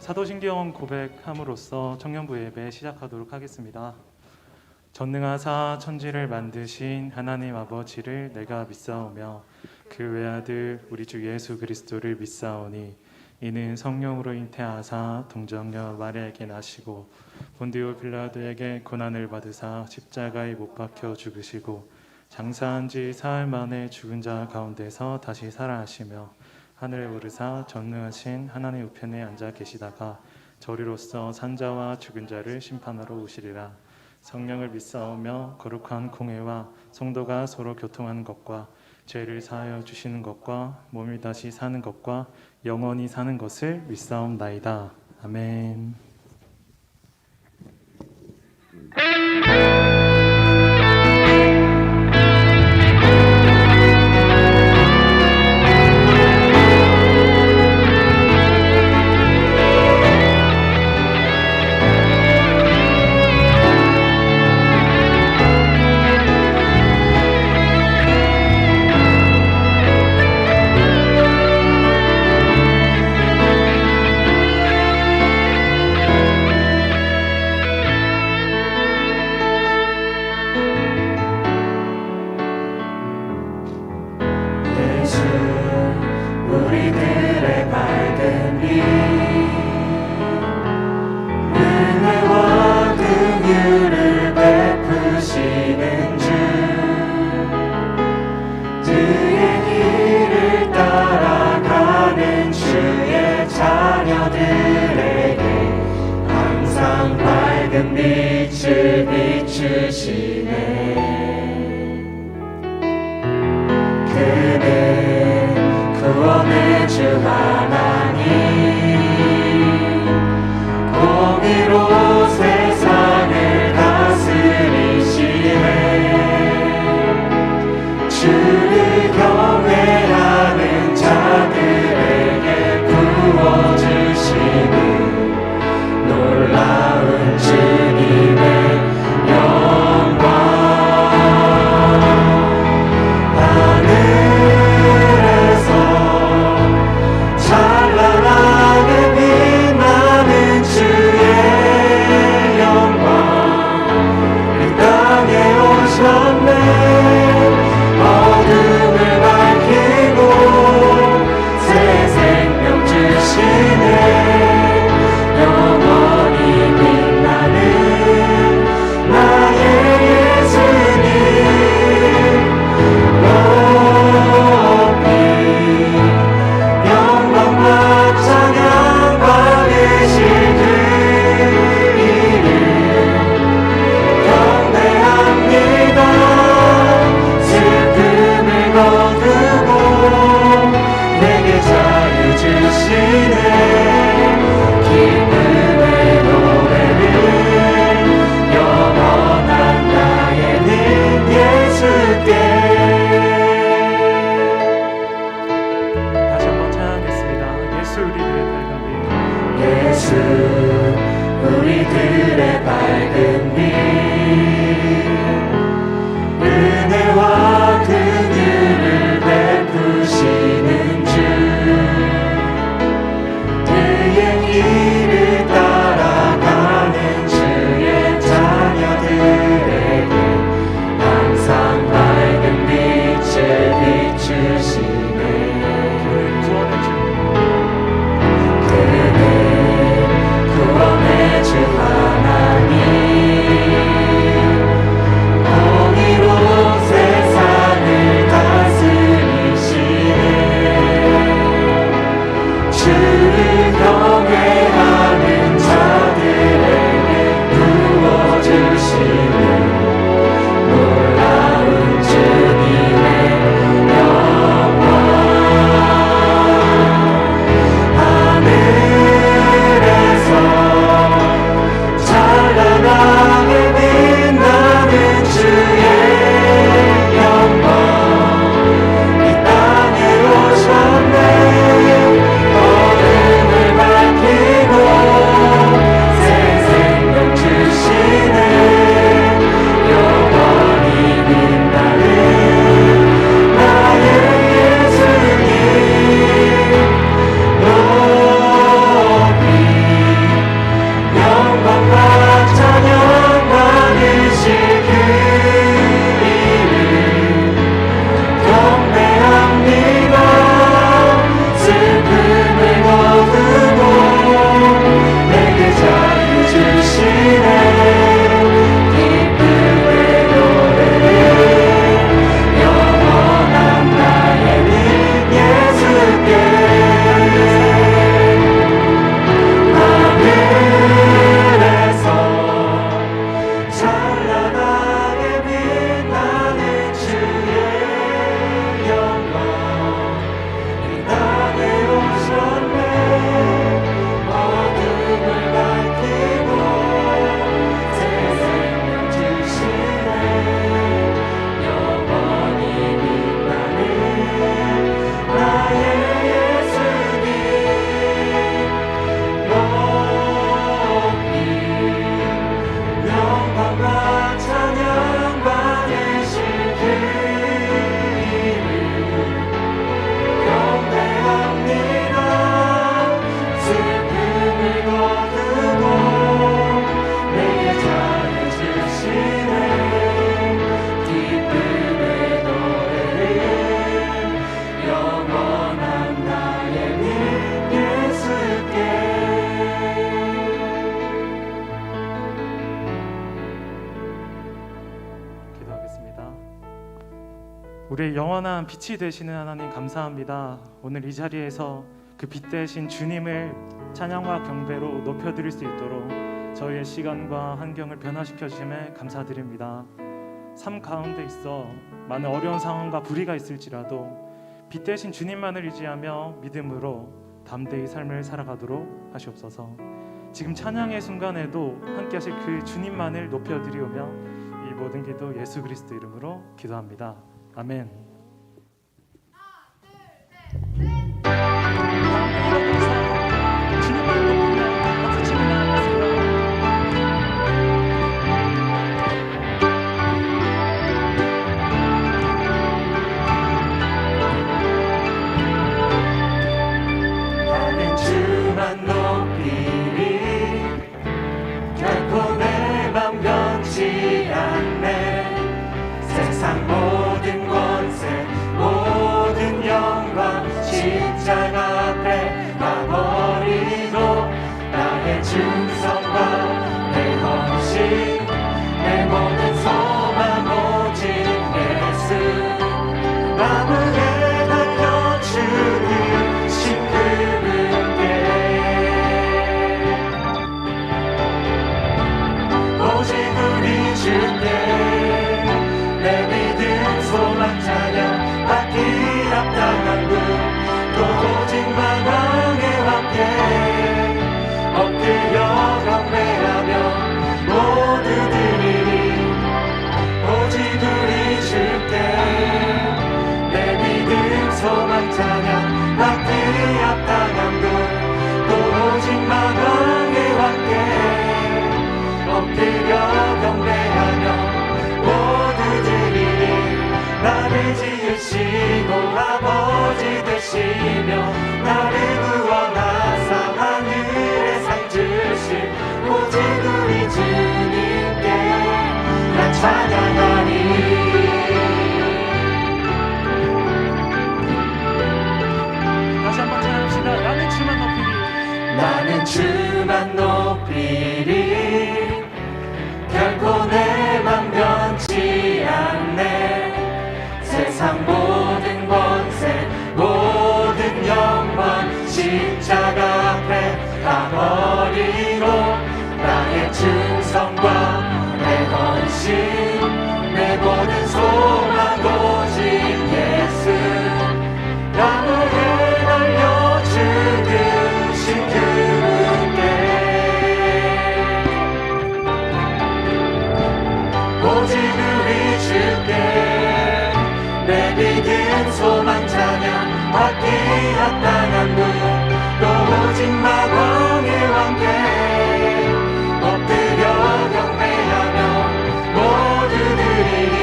사도신경 고백함으로써 청년부 예배 시작하도록 하겠습니다. 전능하사 천지를 만드신 하나님 아버지를 내가 믿사오며 그 외아들 우리 주 예수 그리스도를 믿사오니 이는 성령으로 잉태하사 동정녀 마리아에게 나시고 본디오 빌라도에게 고난을 받으사 십자가에 못 박혀 죽으시고 장사한 지 사흘 만에 죽은 자 가운데서 다시 살아나시며 하늘에 오르사 전능하신 하나님 우편에 앉아 계시다가 저리로서 산자와 죽은 자를 심판하러 오시리라. 성령을 믿사오며 거룩한 공회와 성도가 서로 교통하는 것과 죄를 사하여 주시는 것과 몸이 다시 사는 것과 영원히 사는 것을 믿사옵나이다. 아멘. 우리들의 밝은 빛 은혜와 긍휼을 베푸시는 주 그의 길을 따라가는 주의 자녀들에게 항상 밝은 빛을 비추시네. 그는 구원의 주 하나님 우리의 영원한 빛이 되시는 하나님 감사합니다. 오늘 이 자리에서 그 빛 되신 주님을 찬양과 경배로 높여드릴 수 있도록 저희의 시간과 환경을 변화시켜 주심에 감사드립니다. 삶 가운데 있어 많은 어려운 상황과 불의가 있을지라도 빛 되신 주님만을 의지하며 믿음으로 담대히 삶을 살아가도록 하시옵소서. 지금 찬양의 순간에도 함께 하실 그 주님만을 높여드리오며 이 모든 기도 예수 그리스도 이름으로 기도합니다. 아멘. 주님만을 높이며 박수 치며 나아가세요. 나는 주만 높이리 결코 내 맘 변치 않네. 세상 모든 권세 모든 영광 십자가 앞에 다 버리고 나의 충성과 내 헌신 내 모든 소망 오직 예수 나무에 달려 주는 심금을게 오직 우리 주께 내 믿음 소망 찬양 받기 합당한 분또 오직 만왕의 왕께 엎드려 경배하며 모두 드리리 오직 우리 주께 내 믿음 소망 찬양 받기 합당한 분또 오직 만왕의 왕께 엎드려 경배하며 모두 드리리 나를 지으시고 아버지 되시며 나를 구원하사 하늘에 상 주신 오직 우리 주님께 나 찬양하리. 다시 한번 찬양합시다. 나는 주만 높이리. 나는 주만 높이리 결코 내 맘 변치 않네. 세상 모든 권세 모든 영광 십자가 앞에 다 버리고 나의 충성과 내 헌신 내 모든 소망 오직 예수 나무에 달려 죽으신 그분께 오직 우리 주께 내 믿음 소망 찬양 받기 합당한 분 또 오직 만왕의 왕께 엎드려 경배하며 모두 드리리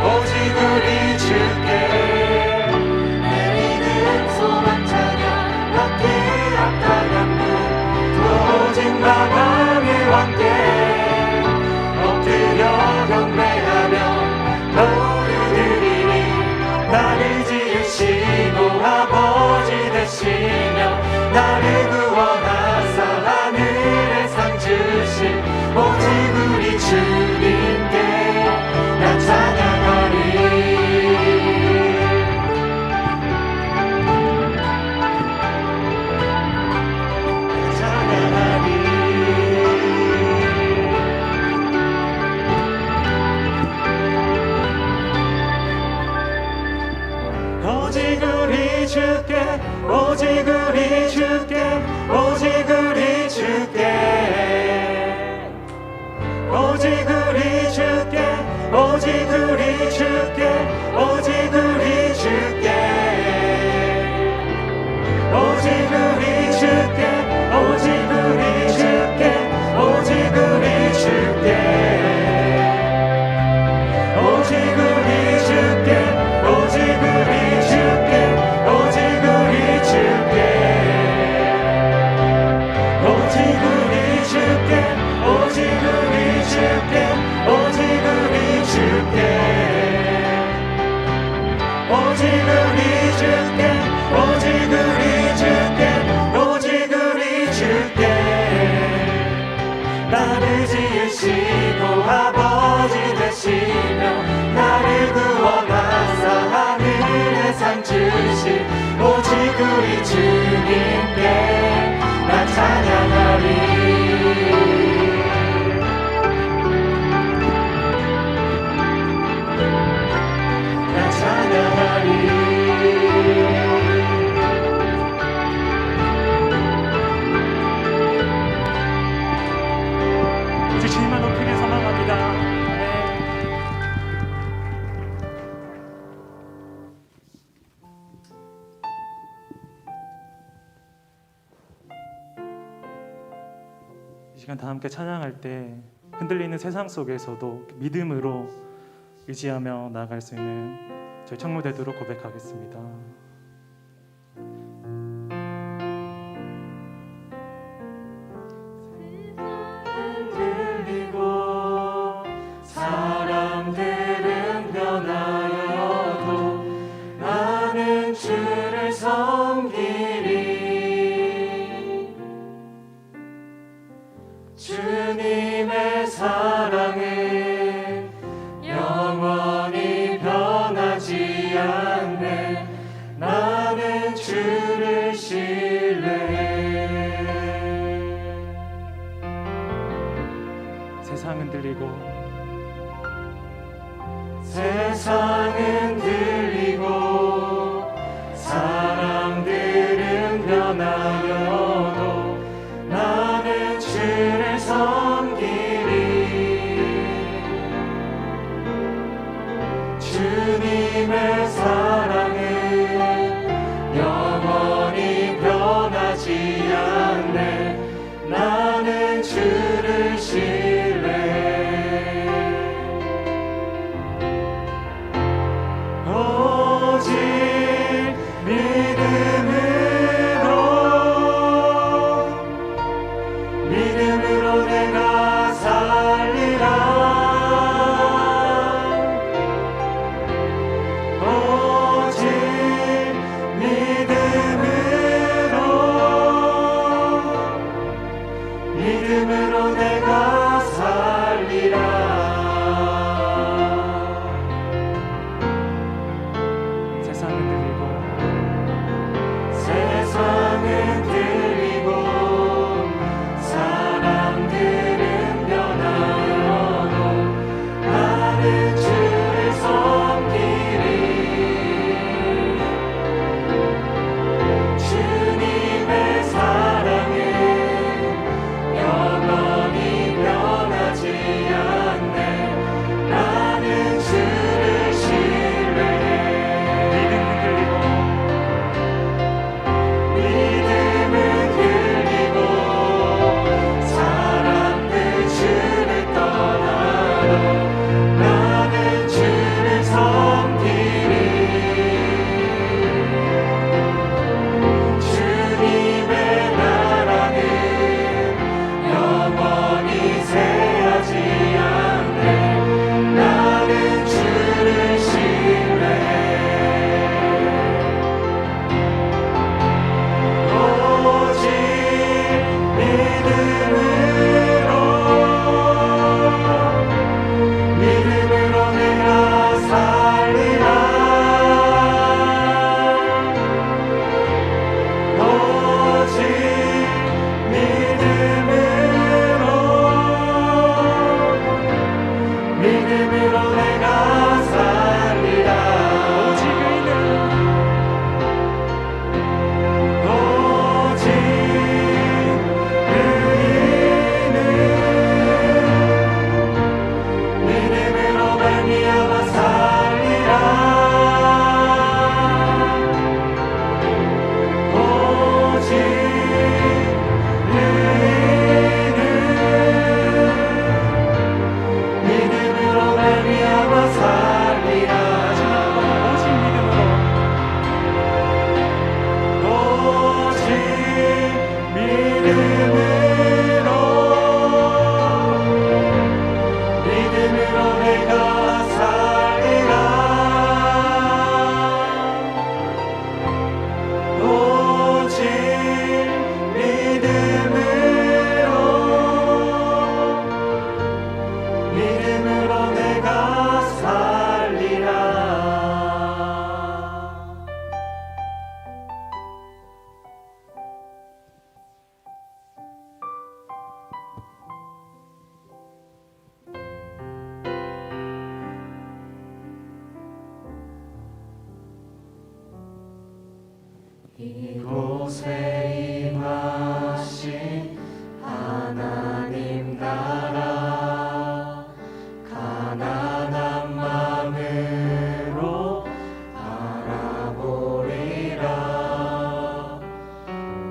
오직 우리 주께 내 믿음 소망 찬양 받기 합당한 분또 오직 만왕의 왕께 엎드려 경배하며 모두 드리리 나를 지으시고 아버지 되시며 나를 구원하사 하늘에 상 주신 오직 우리 주님께 나 찬양하리. 오직 우리 주께 오직 우리 주께 오직 우리 주께 오직 우리 주께 오직 우리 주께 오직 우리 주께 오직 우리 주께 오직 우리 주께 오직 우리 주께 오직 우리 주께 오직 우리 주께 오직 우리 주께 우리 주님께 나 찬양하리 나 찬양하리 오직 주님만 높이길 소망합니다. 네. 이 시간 다 함께 찬양할 때 흔들리는 세상 속에서도 믿음으로 의지하며 나아갈 수 있는 저희 청무대도록 고백하겠습니다. 흔들리고 사람들은 변하여도 나는 주를 섬기리 주님의 사랑은 영원히 변하지 않네 나는 주를 신뢰해 세상 흔들리고 세상은 들리고 사람들은 변하여도 나는 주를 섬기리 주님의 사랑은 영원히 변하지 않네 나는 주를 신뢰해 이곳에 임하신 하나님 나라 가난한 마음으로 바라보리라.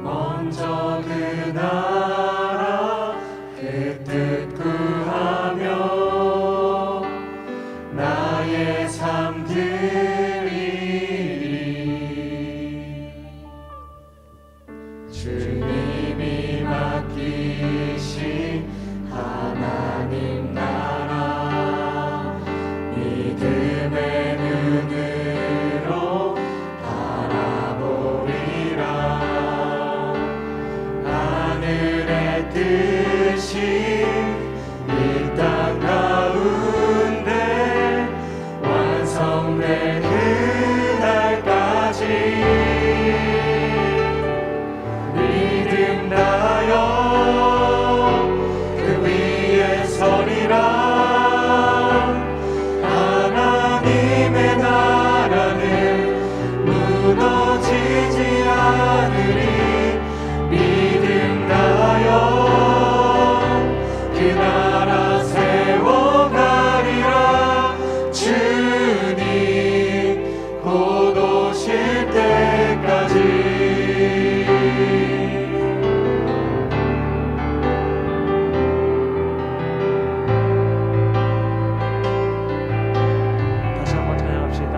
먼저 그 나라 그 뜻 구하며 나의 삶 드리리. 주님이 맡기신 하나님 나라 믿음의 눈으로 바라보리라. 하늘의 뜻이 이 땅 가운데 완성될 그날까지 믿음 다여 그 위에 서리라. 하나님의 나라는 무너지지 않으리. 믿음 다여 그 나라 세워가리라. 주님 곧 오실 때까지. 다시 한번 찬양합시다.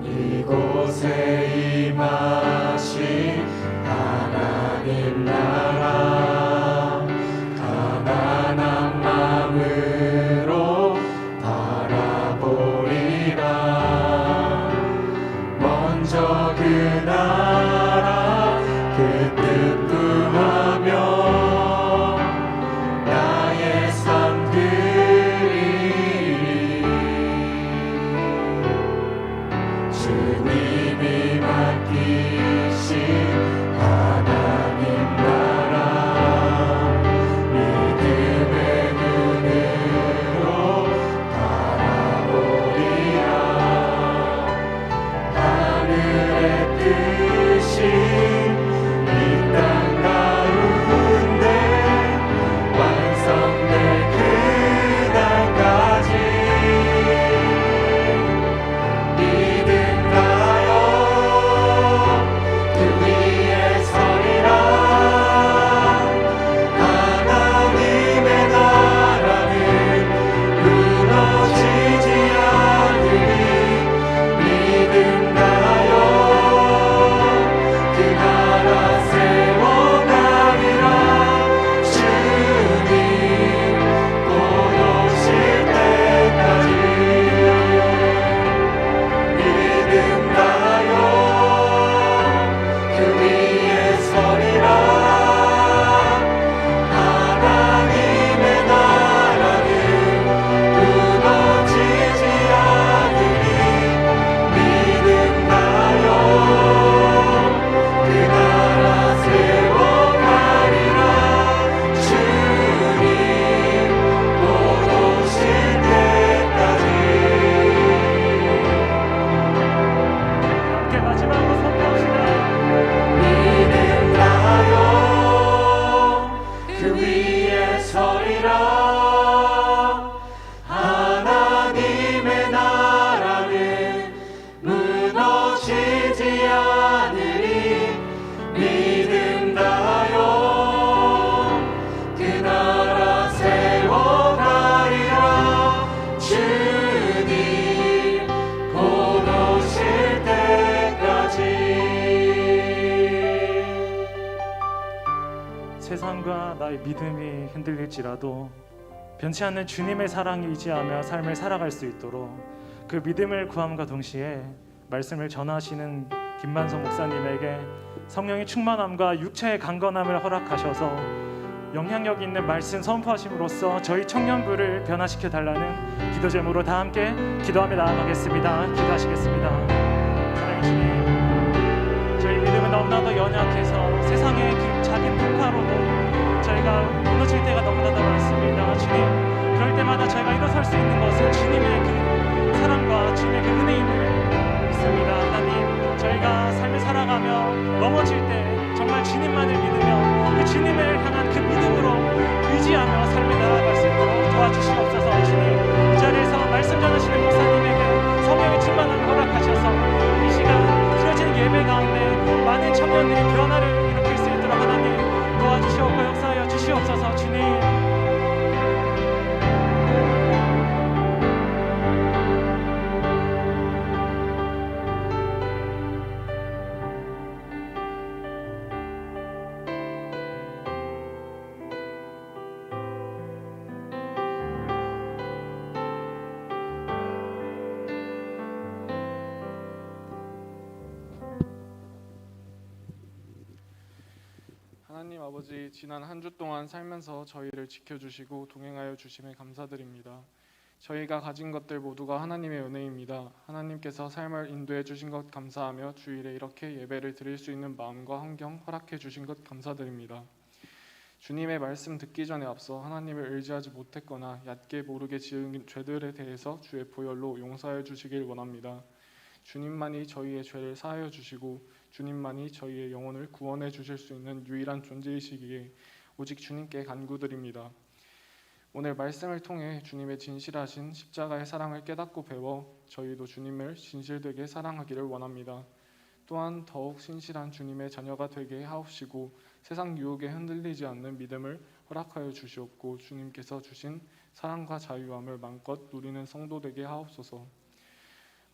이곳에 임하신 하나님 나라 가난한 마음으로 바라보리라. 먼저 그 나라 그 뜻 구하며 나의 삶 드리리. 주님이 맡기신 하나님 나라 믿음의 눈으로 바라보리라. 하늘의 뜻이 이 땅 가운데 완성될 그날까지 믿음 다여 그 위에 서리라. 하나님의 나라는 무너지지 않으리. 믿음 다여 그 나라 세워가리라. 주님 곧 오실 때까지 믿음 다여 그 위에 서리라. 하나님의 나라는 무너지지 않으리. 믿음 다여 그 나라 세워가리라. 주님 곧 오실 때까지. 함께 마지막으로 선포합시다. 믿음 다여 그 위에 서리라. 하나님의 나라는 무너지지 않으리. 믿음 다여 그 나라 세워가리라. 주님 곧 오실 때까지. 세상과 나의 믿음이 흔들릴지라도 변치 않는 주님의 사랑이 의지하며 삶을 살아갈 수 있도록 그 믿음을 구함과 동시에 말씀을 전하시는 김만성 목사님에게 성령의 충만함과 육체의 강건함을 허락하셔서 영향력 있는 말씀 선포하심으로써 저희 청년부를 변화시켜 달라는 기도 제목으로 다 함께 기도하며 나아가겠습니다. 기도하시겠습니다. 사랑의 주님, 저희 믿음은 너무나도 연약해서 세상의 그 작은 풍파로도 저희가 무너질 때가 너무나도 많습니다. 주님, 그럴 때마다 저희가 일어설 수 있는 것은 주님의 그 사랑과 주님의 그 은혜임을 믿습니다. 하나님, 저희가 넘어질 때 정말 주님만을 믿으며 그 주님을 향한 그 믿음으로 의지하며 삶을 나아갈 수 있도록 도와주시옵소서. 주님, 이 자리에서 말씀 전하시는 목사님에게 성령의 충만함을 허락하셔서 이 시간 드려진 예배 가운데 많은 청년들이 변화를 일으킬 수 있도록 하나님 도와주시옵고 역사하여 주시옵소서. 주님, 하나님 아버지, 지난 한 주 동안 살면서 저희를 지켜주시고 동행하여 주심에 감사드립니다. 저희가 가진 것들 모두가 하나님의 은혜입니다. 하나님께서 삶을 인도해 주신 것 감사하며 주일에 이렇게 예배를 드릴 수 있는 마음과 환경 허락해 주신 것 감사드립니다. 주님의 말씀 듣기 전에 앞서 하나님을 의지하지 못했거나 얕게 모르게 지은 죄들에 대해서 주의 보혈로 용서하여 주시길 원합니다. 주님만이 저희의 죄를 사하여 주시고 주님만이 저희의 영혼을 구원해 주실 수 있는 유일한 존재이시기에 오직 주님께 간구드립니다. 오늘 말씀을 통해 주님의 진실하신 십자가의 사랑을 깨닫고 배워 저희도 주님을 진실되게 사랑하기를 원합니다. 또한 더욱 신실한 주님의 자녀가 되게 하옵시고 세상 유혹에 흔들리지 않는 믿음을 허락하여 주시옵고 주님께서 주신 사랑과 자유함을 마음껏 누리는 성도 되게 하옵소서.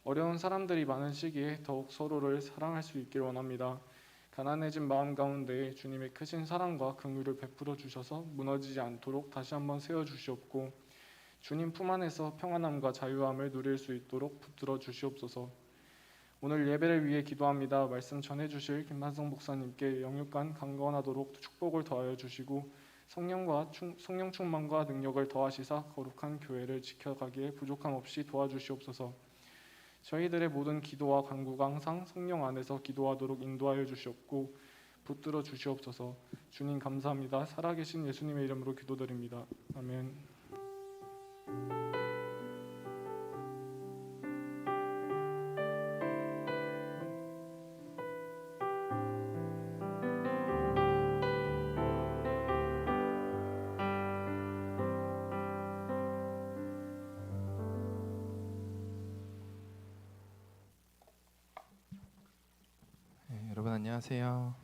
어려운 사람들이 많은 시기에 더욱 서로를 사랑할 수 있길 원합니다. 가난해진 마음 가운데 주님의 크신 사랑과 긍휼을 베풀어 주셔서 무너지지 않도록 다시 한번 세워 주시옵고 주님 품 안에서 평안함과 자유함을 누릴 수 있도록 붙들어 주시옵소서. 오늘 예배를 위해 기도합니다. 말씀 전해 주실 김만성 목사님께 영육간 강건하도록 축복을 더하여 주시고 성령 충만과 능력을 더하시사 거룩한 교회를 지켜가기에 부족함 없이 도와주시옵소서. 저희들의 모든 기도와 간구가 항상 성령 안에서 기도하도록 인도하여 주시옵고 붙들어 주시옵소서. 주님 감사합니다. 살아계신 예수님의 이름으로 기도드립니다. 아멘. 여러분 안녕하세요.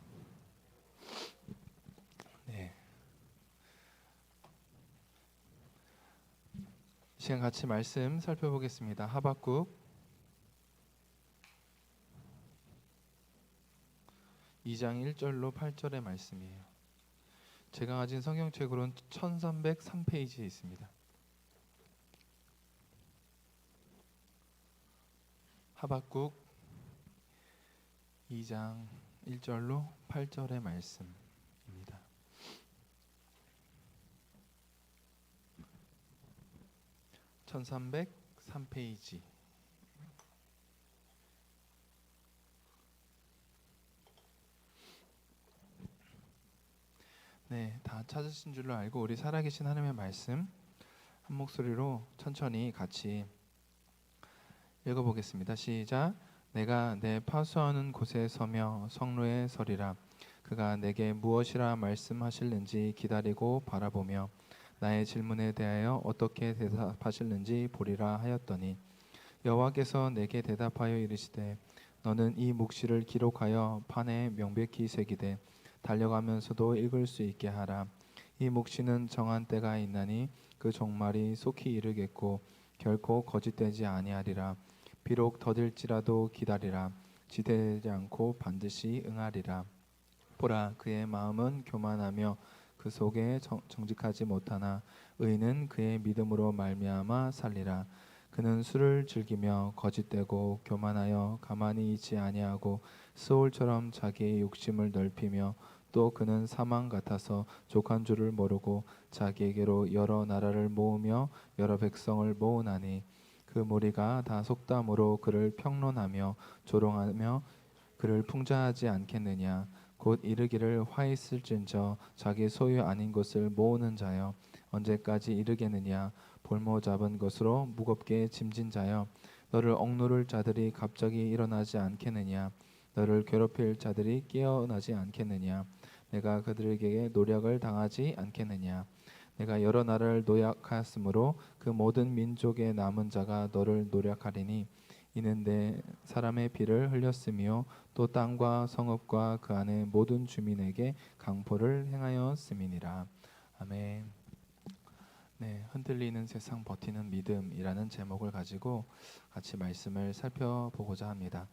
이 시간 같이 말씀 살펴보겠습니다. 하박국 2장 1절로 8절의 말씀이에요. 제가 가진 성경책으로는 1303페이지에 있습니다. 하박국 2장 1절로 8절의 말씀입니다. 1303페이지. 네, 다 찾으신 줄로 알고 우리 살아계신 하나님의 말씀 한 목소리로 천천히 같이 읽어보겠습니다. 시작. 내가 내 파수하는 곳에 서며 성로에 서리라. 그가 내게 무엇이라 말씀하실는지 기다리고 바라보며 나의 질문에 대하여 어떻게 대답하실는지 보리라 하였더니 여호와께서 내게 대답하여 이르시되 너는 이 묵시를 기록하여 판에 명백히 새기되 달려가면서도 읽을 수 있게 하라. 이 묵시는 정한 때가 있나니 그 종말이 속히 이르겠고 결코 거짓되지 아니하리라. 비록 더딜지라도 기다리라. 지대지 않고 반드시 응하리라. 보라, 그의 마음은 교만하며 그 속에 정직하지 못하나 의인은 그의 믿음으로 말미암아 살리라. 그는 술을 즐기며 거짓되고 교만하여 가만히 있지 아니하고 스올처럼 자기의 욕심을 넓히며 또 그는 사망 같아서 족한 줄을 모르고 자기에게로 여러 나라를 모으며 여러 백성을 모으나니 그 무리가 다 속담으로 그를 평론하며 조롱하며 그를 풍자하지 않겠느냐. 곧 이르기를 화 있을진저 자기 소유 아닌 것을 모으는 자여 언제까지 이르겠느냐. 볼모 잡은 것으로 무겁게 짐진 자여 너를 억누를 자들이 갑자기 일어나지 않겠느냐. 너를 괴롭힐 자들이 깨어나지 않겠느냐? 내가 그들에게 노력을 당하지 않겠느냐? 내가 여러 나라를 노력하였으므로 그 모든 민족의 남은 자가 너를 노력하리니 이는 내 사람의 피를 흘렸으며 또 땅과 성읍과 그 안의 모든 주민에게 강포를 행하였음이니라. 아멘. 네, 흔들리는 세상 버티는 믿음이라는 제목을 가지고 같이 말씀을 살펴보고자 합니다.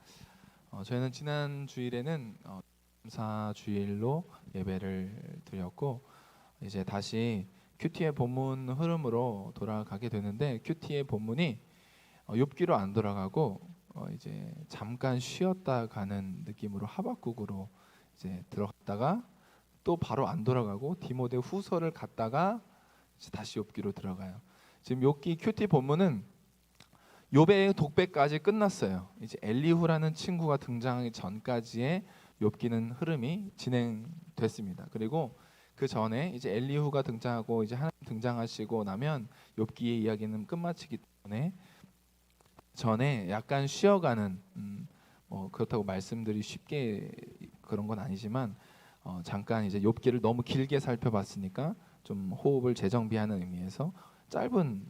저희는 지난 주일에는 감사 주일로 예배를 드렸고 이제 다시 큐티의 본문 흐름으로 돌아가게 되는데 큐티의 본문이 욥기로 안 돌아가고 이제 잠깐 쉬었다 가는 느낌으로 하박국으로 이제 들어갔다가 또 바로 안 돌아가고 디모데 후서를 갔다가 이제 다시 욥기로 들어가요. 지금 욥기 큐티 본문은 욥의 독배까지 끝났어요. 이제 엘리후라는 친구가 등장하기 전까지의 욥기는 흐름이 진행됐습니다. 그리고 그 전에 이제 엘리후가 등장하고 이제 하나님 등장하시고 나면 욥기의 이야기는 끝마치기 때문에 전에 약간 쉬어가는 그렇다고 말씀들이 쉽게 그런 건 아니지만 잠깐 이제 욥기를 너무 길게 살펴봤으니까 좀 호흡을 재정비하는 의미에서 짧은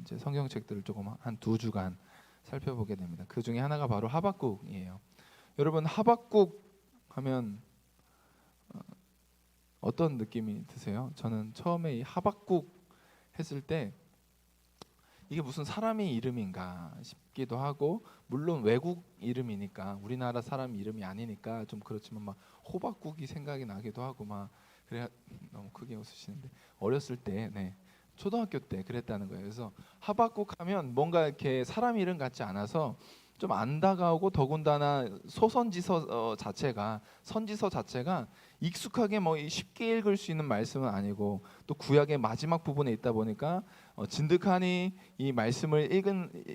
이제 성경책들을 조금 한 2주간 살펴보게 됩니다. 그 중에 하나가 바로 하박국이에요. 여러분 하박국 하면 어떤 느낌이 드세요? 저는 처음에 이 하박국 했을 때 이게 무슨 사람의 이름인가 싶기도 하고 물론 외국 이름이니까 우리나라 사람 이름이 아니니까 좀 그렇지만 막 호박국이 생각이 나기도 하고 막 그래. 너무 크게 웃으시는데 어렸을 때 초등학교 때 그랬다는 거예요. 그래서 하박국 하면 뭔가 이렇게 사람 이름 같지 않아서 좀 안 다가오고 더군다나 선지서 자체가 익숙하게 뭐 쉽게 읽을 수 있는 말씀은 아니고 또 구약의 마지막 부분에 있다 보니까 진득하니 이 말씀을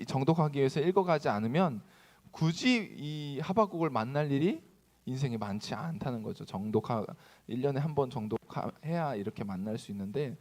정독하기 위해서 읽어가지 않으면 굳이 이 하박국을 만날 일이 인생에 많지 않다는 거죠. 1년에 한 번 정독해야 이렇게 만날 수 있는데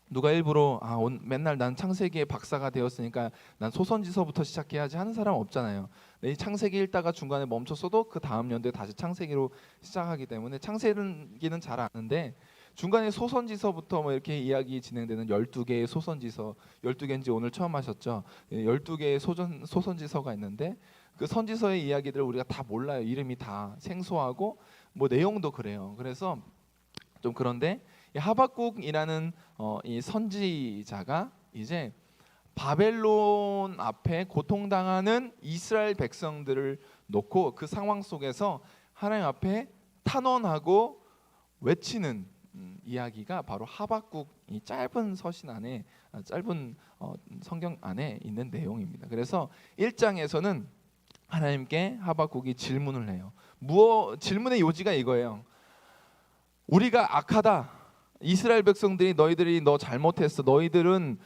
누가 일부러 맨날 난 창세기의 박사가 되었으니까 난 소선지서부터 시작해야지 하는 사람 없잖아요. 이 창세기 읽다가 중간에 멈췄어도 그 다음 연도에 다시 창세기로 시작하기 때문에 창세기는 잘 아는데 중간에 소선지서부터 뭐 이렇게 이야기 진행되는 12개의 소선지서 12개인지 오늘 처음 하셨죠. 12개의 소선지서가 있는데 그 선지서의 이야기들을 우리가 다 몰라요. 이름이 다 생소하고 뭐 내용도 그래요. 그래서 좀 그런데 이 하박국이라는 이 선지자가 이제 바벨론 앞에 고통당하는 이스라엘 백성들을 놓고 그 상황 속에서 하나님 앞에 탄원하고 외치는 이야기가 바로 하박국 이 짧은 서신 안에 짧은 성경 안에 있는 내용입니다. 그래서 1장에서는 하나님께 하박국이 질문을 해요. 질문의 요지가 이거예요. 우리가 악하다. 이스라엘 백성들이 너희들이 너 잘못했어. 너희들은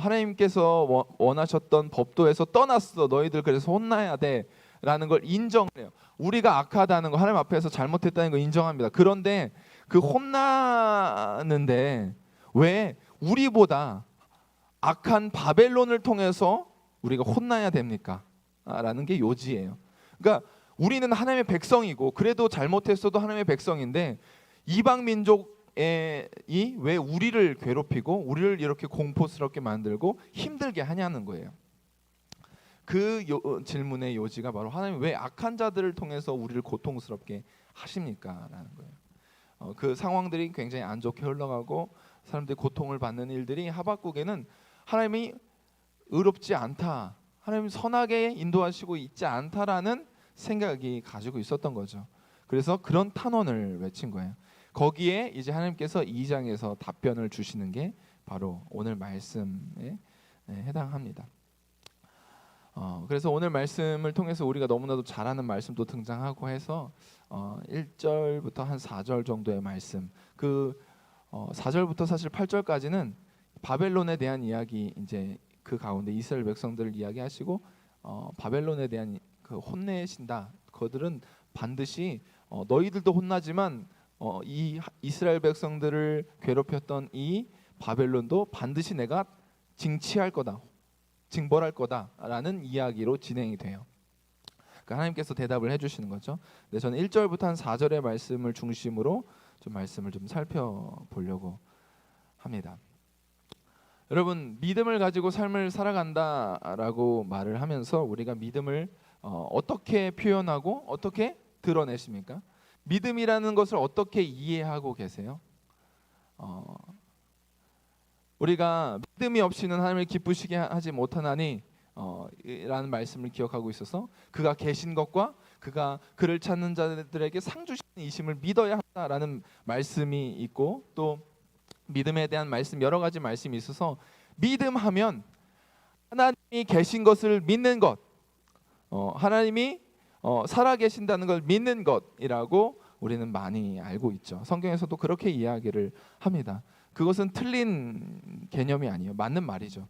하나님께서 원하셨던 법도에서 떠났어. 너희들 그래서 혼나야 돼. 라는 걸 인정해요. 우리가 악하다는 거 하나님 앞에서 잘못했다는 거 인정합니다. 그런데 그 혼나는데 왜 우리보다 악한 바벨론을 통해서 우리가 혼나야 됩니까? 라는 게 요지예요. 그러니까 우리는 하나님의 백성이고 그래도 잘못했어도 하나님의 백성인데 이방 민족이 왜 우리를 괴롭히고 우리를 이렇게 공포스럽게 만들고 힘들게 하냐는 거예요. 그 질문의 요지가 바로 하나님 왜 악한 자들을 통해서 우리를 고통스럽게 하십니까? 라는 거예요. 그 상황들이 굉장히 안 좋게 흘러가고 사람들이 고통을 받는 일들이 하박국에는 하나님이 의롭지 않다. 하나님 선하게 인도하시고 있지 않다라는 생각이 가지고 있었던 거죠. 그래서 그런 탄원을 외친 거예요. 거기에 이제 하나님께서 2장에서 답변을 주시는 게 바로 오늘 말씀에 해당합니다. 그래서 오늘 말씀을 통해서 우리가 너무나도 잘 아는 말씀도 등장하고 해서 1절부터 한 4절 정도의 말씀, 그 4절부터 사실 8절까지는 바벨론에 대한 이야기, 이제 그 가운데 이스라엘 백성들을 이야기하시고 바벨론에 대한 그 혼내신다. 그들은 반드시 너희들도 혼나지만 이 이스라엘 백성들을 괴롭혔던 이 바벨론도 반드시 내가 징벌할 거다라는 이야기로 진행이 돼요. 그러니까 하나님께서 대답을 해주시는 거죠. 근데 저는 1절부터 한 4절의 말씀을 중심으로 좀 말씀을 좀 살펴보려고 합니다. 여러분, 믿음을 가지고 삶을 살아간다라고 말을 하면서 우리가 믿음을 어떻게 표현하고 어떻게 드러내십니까? 믿음이라는 것을 어떻게 이해하고 계세요? 우리가 믿음이 없이는 하나님을 기쁘시게 하지 못하나니 라는 말씀을 기억하고 있어서 그가 계신 것과 그가 그를 찾는 자들에게 상 주시는 이심을 믿어야 한다라는 말씀이 있고, 또 믿음에 대한 말씀 여러 가지 말씀이 있어서 믿음하면 하나님이 계신 것을 믿는 것, 하나님이 살아 계신다는 걸 믿는 것이라고 우리는 많이 알고 있죠. 성경에서도 그렇게 이야기를 합니다. 그것은 틀린 개념이 아니에요. 맞는 말이죠.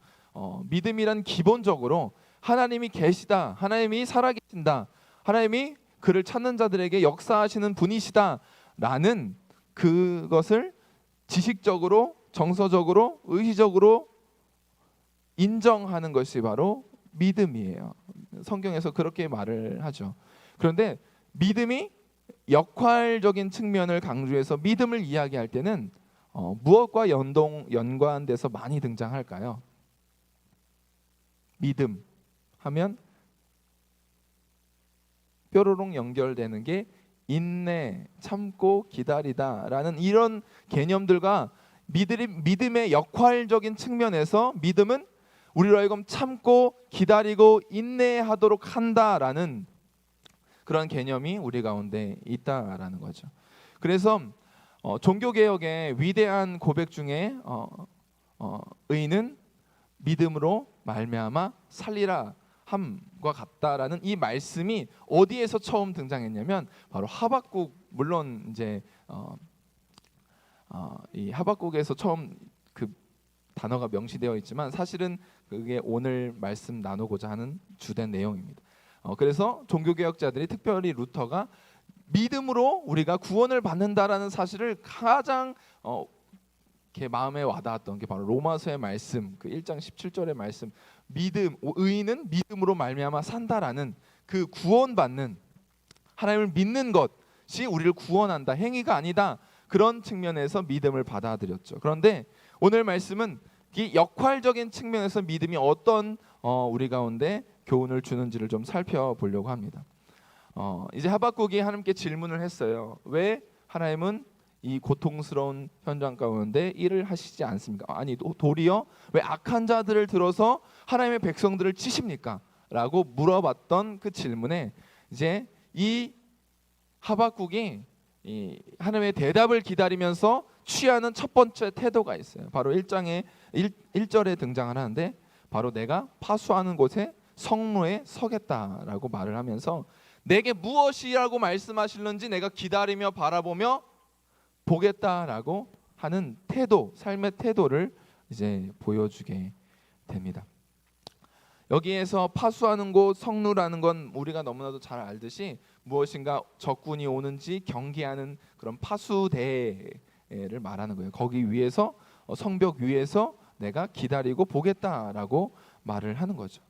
믿음이란 기본적으로 하나님이 계시다, 하나님이 살아 계신다, 하나님이 그를 찾는 자들에게 역사하시는 분이시다라는 그것을 지식적으로, 정서적으로, 의식적으로 인정하는 것이 바로 믿음이에요. 성경에서 그렇게 말을 하죠. 그런데 믿음이 역할적인 측면을 강조해서 믿음을 이야기할 때는 무엇과 연관돼서 많이 등장할까요? 믿음 하면 뾰로롱 연결되는 게 인내, 참고, 기다리다라는 이런 개념들과 믿음의 역할적인 측면에서 믿음은 우리로 하여금 참고, 기다리고, 인내하도록 한다라는 그런 개념이 우리 가운데 있다라는 거죠. 그래서 종교개혁의 위대한 고백 중에 의인은 믿음으로 말미암아 살리라 함과 같다라는 이 말씀이 어디에서 처음 등장했냐면 바로 하박국, 물론 이제 이 하박국에서 처음 그 단어가 명시되어 있지만 사실은 그게 오늘 말씀 나누고자 하는 주된 내용입니다. 그래서 종교개혁자들이, 특별히 루터가 믿음으로 우리가 구원을 받는다라는 사실을 가장 이렇게 마음에 와닿았던 게 바로 로마서의 말씀, 그 1장 17절의 말씀, 믿음, 의인은 믿음으로 말미암아 산다라는 그 구원받는, 하나님을 믿는 것이 우리를 구원한다, 행위가 아니다, 그런 측면에서 믿음을 받아들였죠. 그런데 오늘 말씀은 이 역할적인 측면에서 믿음이 어떤 우리 가운데 교훈을 주는지를 좀 살펴보려고 합니다. 이제 하박국이 하나님께 질문을 했어요. 왜 하나님은 이 고통스러운 현장 가운데 일을 하시지 않습니까? 아니, 도리어 왜 악한 자들을 들어서 하나님의 백성들을 치십니까? 라고 물어봤던 그 질문에 이제 이 하박국이 이 하나님의 대답을 기다리면서 취하는 첫 번째 태도가 있어요. 바로 1장의 1절에 등장을 하는데, 바로 내가 파수하는 곳에 성로에 서겠다라고 말을 하면서 내게 무엇이라고 말씀하실는지 내가 기다리며 바라보며 보겠다라고 하는 태도, 삶의 태도를 이제 보여주게 됩니다. 여기에서 파수하는 곳, 성루라는 건 우리가 너무나도 잘 알듯이 무엇인가 적군이 오는지 경계하는 그런 파수대를 말하는 거예요. 거기 위에서, 성벽 위에서 내가 기다리고 보겠다라고 말을 하는 거죠.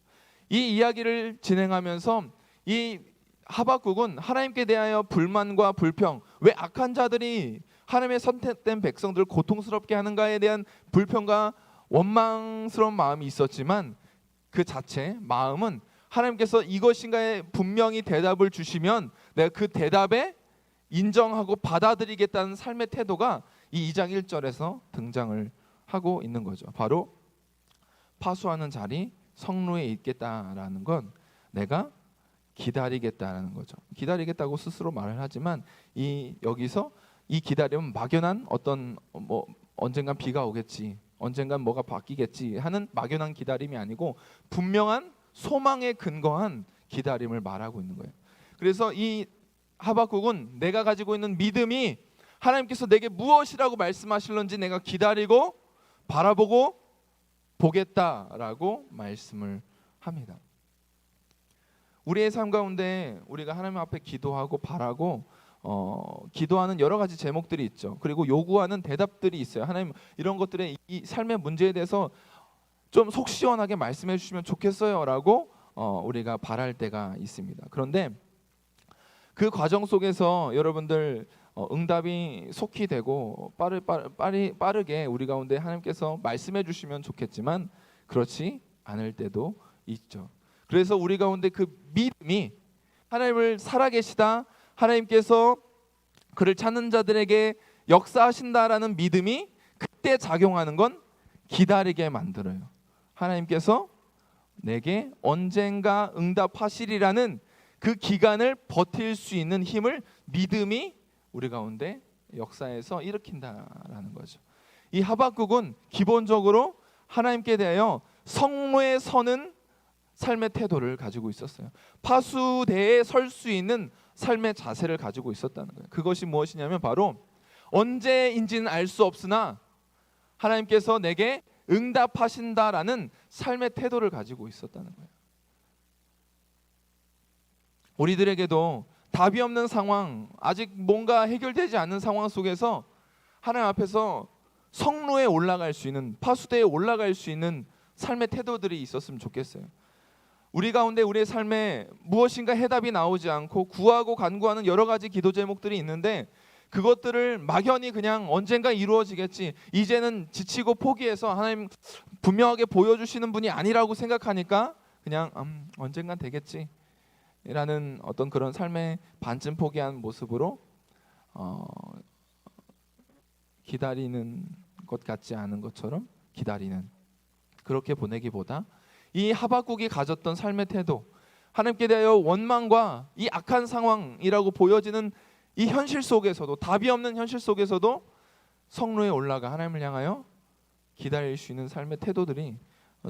이 이야기를 진행하면서 이 하박국은 하나님께 대하여 불만과 불평, 왜 악한 자들이 하나님의 선택된 백성들을 고통스럽게 하는가에 대한 불평과 원망스러운 마음이 있었지만, 그 자체 마음은 하나님께서 이것인가에 분명히 대답을 주시면 내가 그 대답에 인정하고 받아들이겠다는 삶의 태도가 이 2장 1절에서 등장을 하고 있는 거죠. 바로 파수하는 자리, 성루에 있겠다라는 건 내가 기다리겠다라는 거죠. 기다리겠다고 스스로 말을 하지만 여기서 이 기다림은 막연한 어떤 언젠간 비가 오겠지, 언젠간 뭐가 바뀌겠지 하는 막연한 기다림이 아니고 분명한 소망에 근거한 기다림을 말하고 있는 거예요. 그래서 이 하박국은 내가 가지고 있는 믿음이 하나님께서 내게 무엇이라고 말씀하실는지 내가 기다리고 바라보고 보겠다라고 말씀을 합니다. 우리의 삶 가운데 우리가 하나님 앞에 기도하고 바라고 기도하는 여러 가지 제목들이 있죠. 그리고 요구하는 대답들이 있어요. 하나님, 이런 것들의 이 삶의 문제에 대해서 좀 속 시원하게 말씀해 주시면 좋겠어요 라고 우리가 바랄 때가 있습니다. 그런데 그 과정 속에서 여러분들 응답이 속히 되고 빠르게 우리 가운데 하나님께서 말씀해 주시면 좋겠지만 그렇지 않을 때도 있죠. 그래서 우리 가운데 그 믿음이 하나님을 살아계시다, 하나님께서 그를 찾는 자들에게 역사하신다라는 믿음이 그때 작용하는 건 기다리게 만들어요. 하나님께서 내게 언젠가 응답하시리라는 그 기간을 버틸 수 있는 힘을 믿음이 우리 가운데 역사에서 일으킨다라는 거죠. 이 하박국은 기본적으로 하나님께 대하여 성로에 서는 삶의 태도를 가지고 있었어요. 파수대에 설 수 있는 삶의 자세를 가지고 있었다는 거예요. 그것이 무엇이냐면 바로 언제인지는 알 수 없으나 하나님께서 내게 응답하신다라는 삶의 태도를 가지고 있었다는 거예요. 우리들에게도 답이 없는 상황, 아직 뭔가 해결되지 않는 상황 속에서 하나님 앞에서 성로에 올라갈 수 있는, 파수대에 올라갈 수 있는 삶의 태도들이 있었으면 좋겠어요. 우리 가운데 우리의 삶에 무엇인가 해답이 나오지 않고 구하고 간구하는 여러 가지 기도 제목들이 있는데 그것들을 막연히 그냥 언젠가 이루어지겠지, 이제는 지치고 포기해서 하나님 분명하게 보여주시는 분이 아니라고 생각하니까 그냥 언젠간 되겠지 라는 어떤 그런 삶의 반쯤 포기한 모습으로 기다리는 것 같지 않은 것처럼 기다리는, 그렇게 보내기보다 이 하박국이 가졌던 삶의 태도, 하나님께 대하여 원망과 이 악한 상황이라고 보여지는 이 현실 속에서도, 답이 없는 현실 속에서도 성로에 올라가 하나님을 향하여 기다릴 수 있는 삶의 태도들이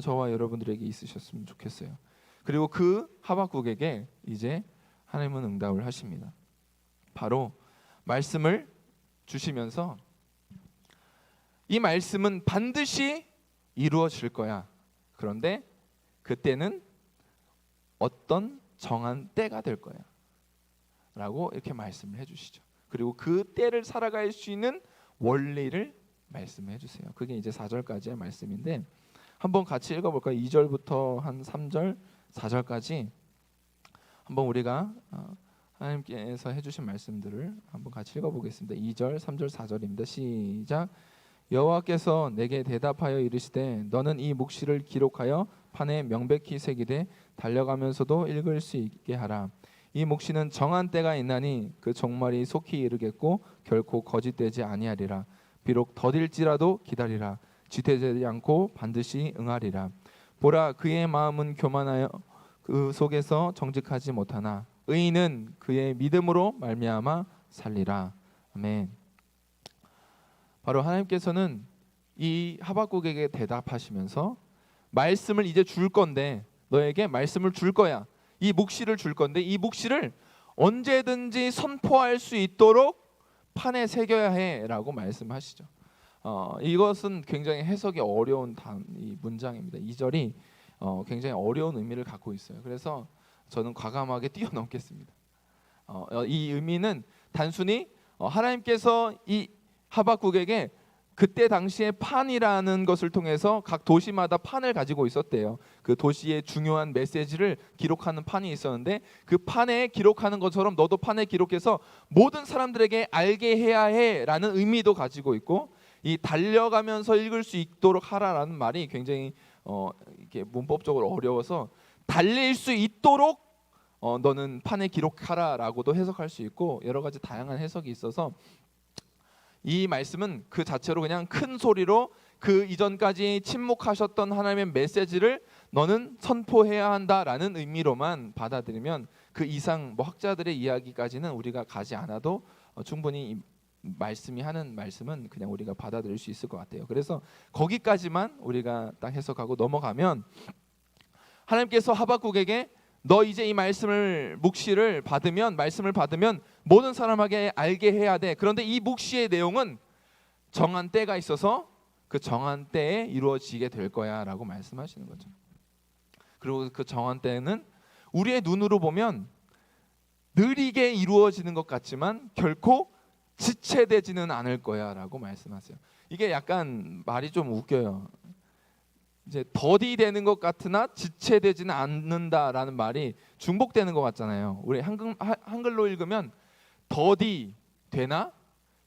저와 여러분들에게 있으셨으면 좋겠어요. 그리고 그 하박국에게 이제 하나님은 응답을 하십니다. 바로 말씀을 주시면서 이 말씀은 반드시 이루어질 거야. 그런데 그때는 어떤 정한 때가 될 거야 라고 이렇게 말씀을 해주시죠. 그리고 그 때를 살아갈 수 있는 원리를 말씀해 주세요. 그게 이제 4절까지의 말씀인데 한번 같이 읽어볼까요? 2절부터 한 3절 4절까지 한번 우리가 하나님께서 해주신 말씀들을 한번 같이 읽어보겠습니다. 2절, 3절, 4절입니다. 시작. 여호와께서 내게 대답하여 이르시되 너는 이 묵시를 기록하여 판에 명백히 새기되 달려가면서도 읽을 수 있게 하라. 이 묵시는 정한 때가 있나니 그 종말이 속히 이르겠고 결코 거짓되지 아니하리라. 비록 더딜지라도 기다리라. 지체되지 않고 반드시 응하리라. 보라, 그의 마음은 교만하여 그 속에서 정직하지 못하나 의인은 그의 믿음으로 말미암아 살리라. 아멘. 바로 하나님께서는 이 하박국에게 대답하시면서 말씀을 이제 줄 건데, 너에게 말씀을 줄 거야. 이 묵시를 줄 건데 이 묵시를 언제든지 선포할 수 있도록 판에 새겨야 해라고 말씀하시죠. 이것은 굉장히 해석이 어려운 이 문장입니다. 2절이 굉장히 어려운 의미를 갖고 있어요. 그래서 저는 과감하게 뛰어넘겠습니다. 이 의미는 단순히 하나님께서 이 하박국에게 그때 당시에 판이라는 것을 통해서 각 도시마다 판을 가지고 있었대요. 그 도시의 중요한 메시지를 기록하는 판이 있었는데 그 판에 기록하는 것처럼 너도 판에 기록해서 모든 사람들에게 알게 해야 해라는 의미도 가지고 있고, 이 달려가면서 읽을 수 있도록 하라라는 말이 굉장히 이게 문법적으로 어려워서 달릴 수 있도록 너는 판에 기록하라라고도 해석할 수 있고 여러 가지 다양한 해석이 있어서 이 말씀은 그 자체로 그냥 큰 소리로 그 이전까지 침묵하셨던 하나님의 메시지를 너는 선포해야 한다라는 의미로만 받아들이면 그 이상 학자들의 이야기까지는 우리가 가지 않아도 충분히 이 말씀이 하는 말씀은 그냥 우리가 받아들일 수 있을 것 같아요. 그래서 거기까지만 우리가 딱 해석하고 넘어가면 하나님께서 하박국에게 너 이제 이 말씀을 묵시를 받으면 말씀을 받으면 모든 사람에게 알게 해야 돼. 그런데 이 묵시의 내용은 정한 때가 있어서 그 정한 때에 이루어지게 될 거야라고 말씀하시는 거죠. 그리고 그 정한 때는 우리의 눈으로 보면 느리게 이루어지는 것 같지만 결코 지체되지는 않을 거야라고 말씀하세요. 이게 약간 말이 좀 웃겨요. 이제 더디 되는 것 같으나 지체되지는 않는다라는 말이 중복되는 것 같잖아요. 우리 한글로 읽으면 더디 되나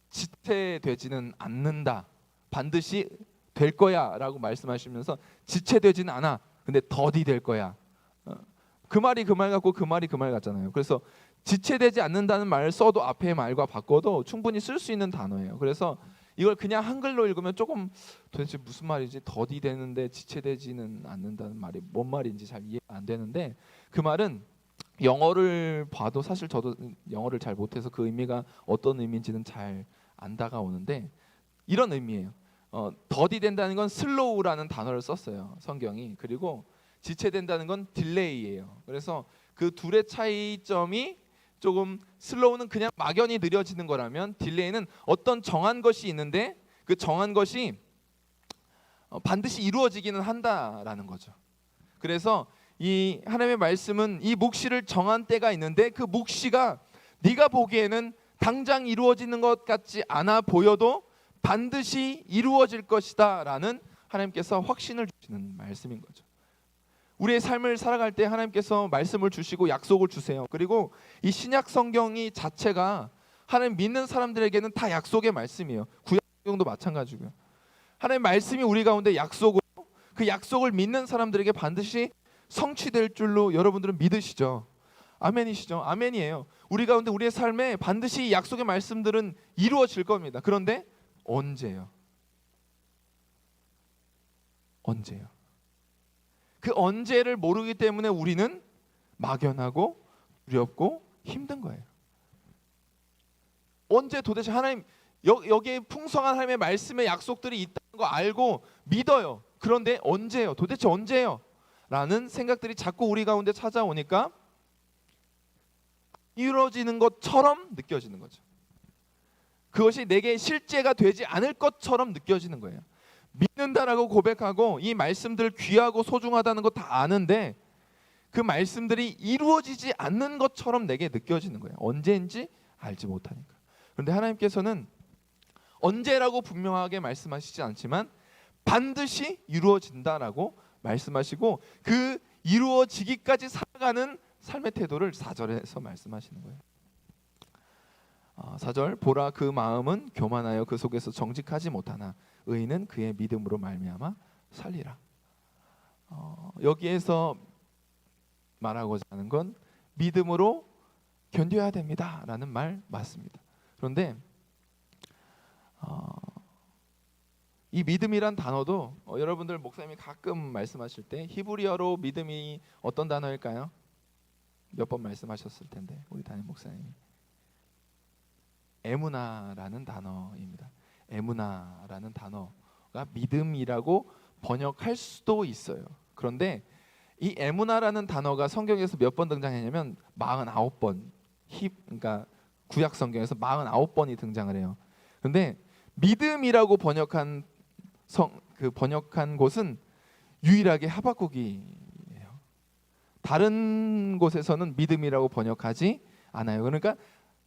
지체되지는 않는다. 반드시 될 거야라고 말씀하시면서 지체되지는 않아. 근데 더디 될 거야. 그 말이 그 말 같고 그 말이 그 말 같잖아요. 그래서 지체되지 않는다는 말을 써도 앞에 말과 바꿔도 충분히 쓸 수 있는 단어예요. 그래서 이걸 그냥 한글로 읽으면 조금 도대체 무슨 말이지? 더디 되는데 지체되지는 않는다는 말이 뭔 말인지 잘 이해가 안 되는데 그 말은 영어를 봐도 사실 저도 영어를 잘 못해서 그 의미가 어떤 의미인지는 잘 안 다가오는데 이런 의미예요. 더디 된다는 건 슬로우라는 단어를 썼어요. 성경이. 그리고 지체된다는 건 딜레이예요. 그래서 그 둘의 차이점이 조금 슬로우는 그냥 막연히 느려지는 거라면 딜레이는 어떤 정한 것이 있는데 그 정한 것이 반드시 이루어지기는 한다라는 거죠. 그래서 이 하나님의 말씀은 이 묵시를 정한 때가 있는데 그 묵시가 네가 보기에는 당장 이루어지는 것 같지 않아 보여도 반드시 이루어질 것이다 라는 하나님께서 확신을 주시는 말씀인 거죠. 우리의 삶을 살아갈 때 하나님께서 말씀을 주시고 약속을 주세요. 그리고 이 신약 성경이 자체가 하나님 믿는 사람들에게는 다 약속의 말씀이에요. 구약 성경도 마찬가지고요. 하나님의 말씀이 우리 가운데 약속으로 그 약속을 믿는 사람들에게 반드시 성취될 줄로 여러분들은 믿으시죠? 아멘이시죠? 아멘이에요. 우리 가운데 우리의 삶에 반드시 약속의 말씀들은 이루어질 겁니다. 그런데 언제요? 언제요? 그 언제를 모르기 때문에 우리는 막연하고 두렵고 힘든 거예요. 언제 도대체 하나님 여기에 풍성한 하나님의 말씀의 약속들이 있다는 거 알고 믿어요. 그런데 언제요? 도대체 언제요? 라는 생각들이 자꾸 우리 가운데 찾아오니까 이루어지는 것처럼 느껴지는 거죠. 그것이 내게 실제가 되지 않을 것처럼 느껴지는 거예요. 믿는다라고 고백하고 이 말씀들 귀하고 소중하다는 거 다 아는데 그 말씀들이 이루어지지 않는 것처럼 내게 느껴지는 거예요. 언제인지 알지 못하니까. 그런데 하나님께서는 언제라고 분명하게 말씀하시지 않지만 반드시 이루어진다라고 말씀하시고 그 이루어지기까지 살아가는 삶의 태도를 4절에서 말씀하시는 거예요. 4절 보라 그 마음은 교만하여 그 속에서 정직하지 못하나 의인은 그의 믿음으로 말미암아 살리라. 여기에서 말하고자 하는 건 믿음으로 견뎌야 됩니다라는 말 맞습니다. 그런데 이 믿음이란 단어도 여러분들 목사님이 가끔 말씀하실 때 히브리어로 믿음이 어떤 단어일까요? 몇 번 말씀하셨을 텐데 우리 담임 목사님이 에무나라는 단어입니다. 에무나라는 단어가 믿음이라고 번역할 수도 있어요. 그런데 이 에무나라는 단어가 성경에서 몇 번 등장했냐면 49번. 그러니까 구약 성경에서 49번이 등장을 해요. 그런데 믿음이라고 번역한 번역한 곳은 유일하게 하박국이에요. 다른 곳에서는 믿음이라고 번역하지 않아요. 그러니까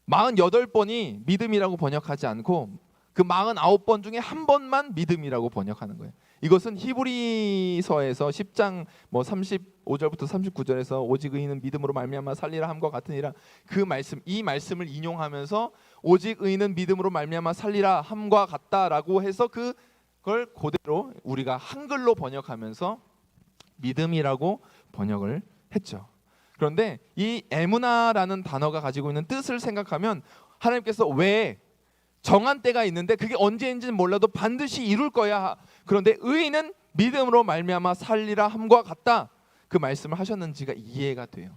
48번이 믿음이라고 번역하지 않고 그 49번 중에 한 번만 믿음이라고 번역하는 거예요. 이것은 히브리서에서 10장 35절부터 39절에서 오직 의인은 믿음으로 말미암아 살리라 함과 같으니라 그 말씀 이 말씀을 인용하면서 오직 의인은 믿음으로 말미암아 살리라 함과 같다라고 해서 그걸 그대로 우리가 한글로 번역하면서 믿음이라고 번역을 했죠. 그런데 이 에무나라는 단어가 가지고 있는 뜻을 생각하면 하나님께서 왜 정한 때가 있는데 그게 언제인지는 몰라도 반드시 이룰 거야. 그런데 의인은 믿음으로 말미암아 살리라 함과 같다. 그 말씀을 하셨는지가 이해가 돼요.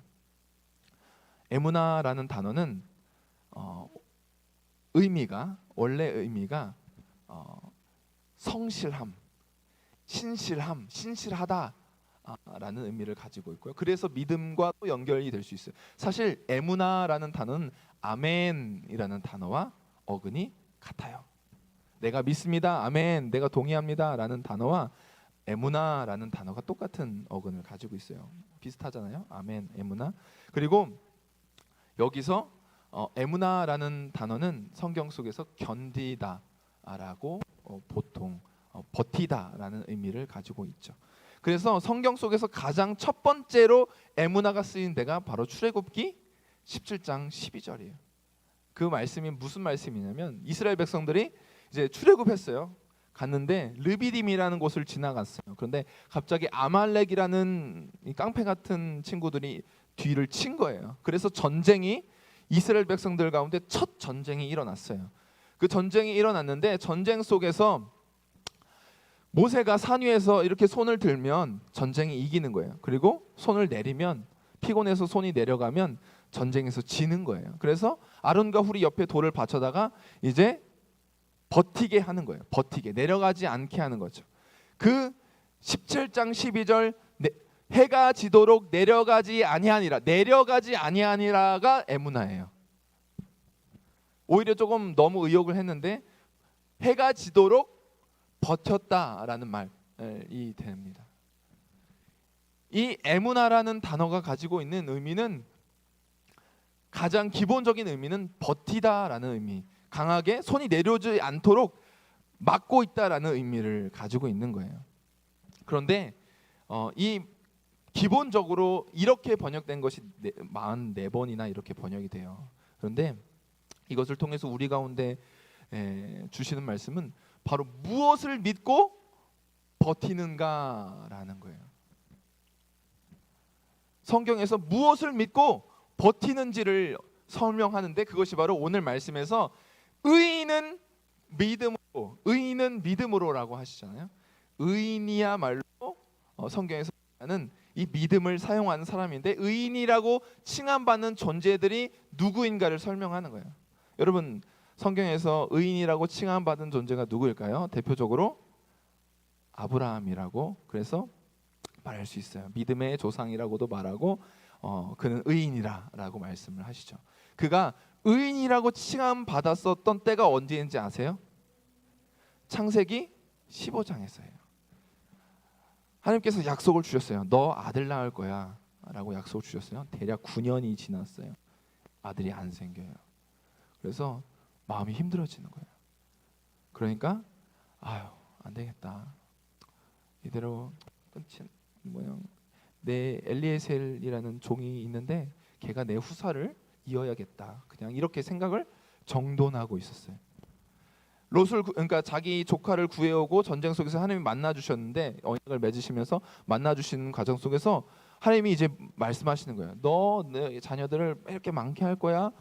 에무나라는 단어는 원래 의미가 성실함, 신실함, 신실하다. 라는 의미를 가지고 있고요. 그래서 믿음과 또 연결이 될 수 있어요. 사실 에무나라는 단어는 아멘이라는 단어와 어근이 같아요. 내가 믿습니다. 아멘. 내가 동의합니다. 라는 단어와 에무나라는 단어가 똑같은 어근을 가지고 있어요. 비슷하잖아요. 아멘, 에무나. 그리고 여기서 에무나라는 단어는 성경 속에서 견디다라고 보통 버티다라는 의미를 가지고 있죠. 그래서 성경 속에서 가장 첫 번째로 에무나가 쓰인 데가 바로 출애굽기 17장 12절이에요. 그 말씀이 무슨 말씀이냐면 이스라엘 백성들이 이제 출애굽했어요. 갔는데 르비딤이라는 곳을 지나갔어요. 그런데 갑자기 아말렉이라는 이 깡패 같은 친구들이 뒤를 친 거예요. 그래서 전쟁이 이스라엘 백성들 가운데 첫 전쟁이 일어났어요. 그 전쟁이 일어났는데 전쟁 속에서 모세가 산 위에서 이렇게 손을 들면 전쟁이 이기는 거예요. 그리고 손을 내리면 피곤해서 손이 내려가면 전쟁에서 지는 거예요. 그래서 아론과 훌이 옆에 돌을 받쳐다가 이제 버티게 하는 거예요. 버티게, 내려가지 않게 하는 거죠. 그 17장 12절 해가 지도록 내려가지 아니하니라, 내려가지 아니하니라가 에무나예요. 오히려 조금 너무 의욕을 했는데 해가 지도록 버텼다라는 말이 됩니다. 이 에무나라는 단어가 가지고 있는 의미는, 가장 기본적인 의미는 버티다라는 의미, 강하게 손이 내려오지 않도록 막고 있다라는 의미를 가지고 있는 거예요. 그런데 이 기본적으로 이렇게 번역된 것이 44번이나 이렇게 번역이 돼요. 그런데 이것을 통해서 우리 가운데 주시는 말씀은 바로 무엇을 믿고 버티는가라는 거예요. 성경에서 무엇을 믿고 버티는지를 설명하는데 그것이 바로 오늘 말씀에서 의인은 믿음으로, 의인은 믿음으로라고 하시잖아요. 의인이야말로 성경에서 하는 이 믿음을 사용하는 사람인데, 의인이라고 칭함받는 존재들이 누구인가를 설명하는 거예요. 여러분, 성경에서 의인이라고 칭함받은 존재가 누구일까요? 대표적으로 아브라함이라고 그래서 말할 수 있어요. 믿음의 조상이라고도 말하고 그는 의인이라고 말씀을 하시죠. 그가 의인이라고 칭함받았었던 때가 언제인지 아세요? 창세기 15장에서예요. 하나님께서 약속을 주셨어요. 너 아들 낳을 거야 라고 약속을 주셨어요. 대략 9년이 지났어요. 아들이 안 생겨요. 그래서 마음이 힘들어지는 거예요. 그러니까 안 되겠다. 이대로 내 엘리에셀이라는 종이 있는데 걔가 내 후사를 이어야겠다. 그냥 이렇게 생각을 정돈하고 있었어요. 롯을 그러니까 자기 조카를 구해오고 전쟁 속에서 하나님이 만나 주셨는데 언약을 맺으시면서 만나 주시는 과정 속에서 하나님이 이제 말씀하시는 거예요. 너 내 자녀들을 이렇게 많게 할 거야?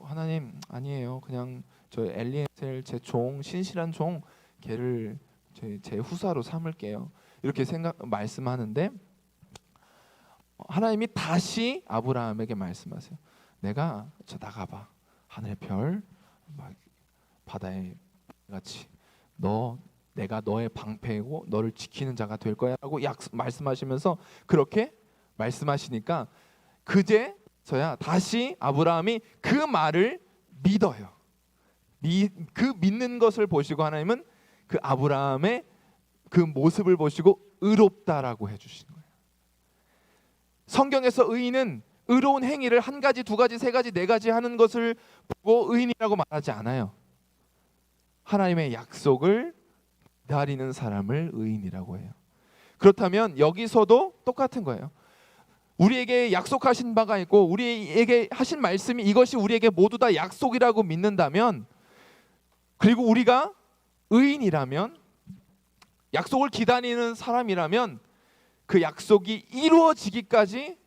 하나님 아니에요. 그냥 저 엘리에셀 제 종, 신실한 종 걔를 제 후사로 삼을게요. 이렇게 말씀하는데 하나님이 다시 아브라함에게 말씀하세요. 내가 저 나가봐. 하늘의 별, 막 바다의 같이 내가 너의 방패이고 너를 지키는 자가 될 거야라고 말씀하시면서 그렇게 말씀하시니까 그제서야 다시 아브라함이 그 말을 믿어요. 그 믿는 것을 보시고 하나님은 그 아브라함의 그 모습을 보시고 의롭다라고 해주시는 거예요. 성경에서 의인은 의로운 행위를 한 가지, 두 가지, 세 가지, 네 가지 하는 것을 보고 의인이라고 말하지 않아요. 하나님의 약속을 기다리는 사람을 의인이라고 해요. 그렇다면 여기서도 똑같은 거예요. 우리에게 약속하신 바가 있고 우리에게 하신 말씀이 이것이 우리에게 모두 다 약속이라고 믿는다면, 그리고 우리가 의인이라면, 약속을 기다리는 사람이라면 그 약속이 이루어지기까지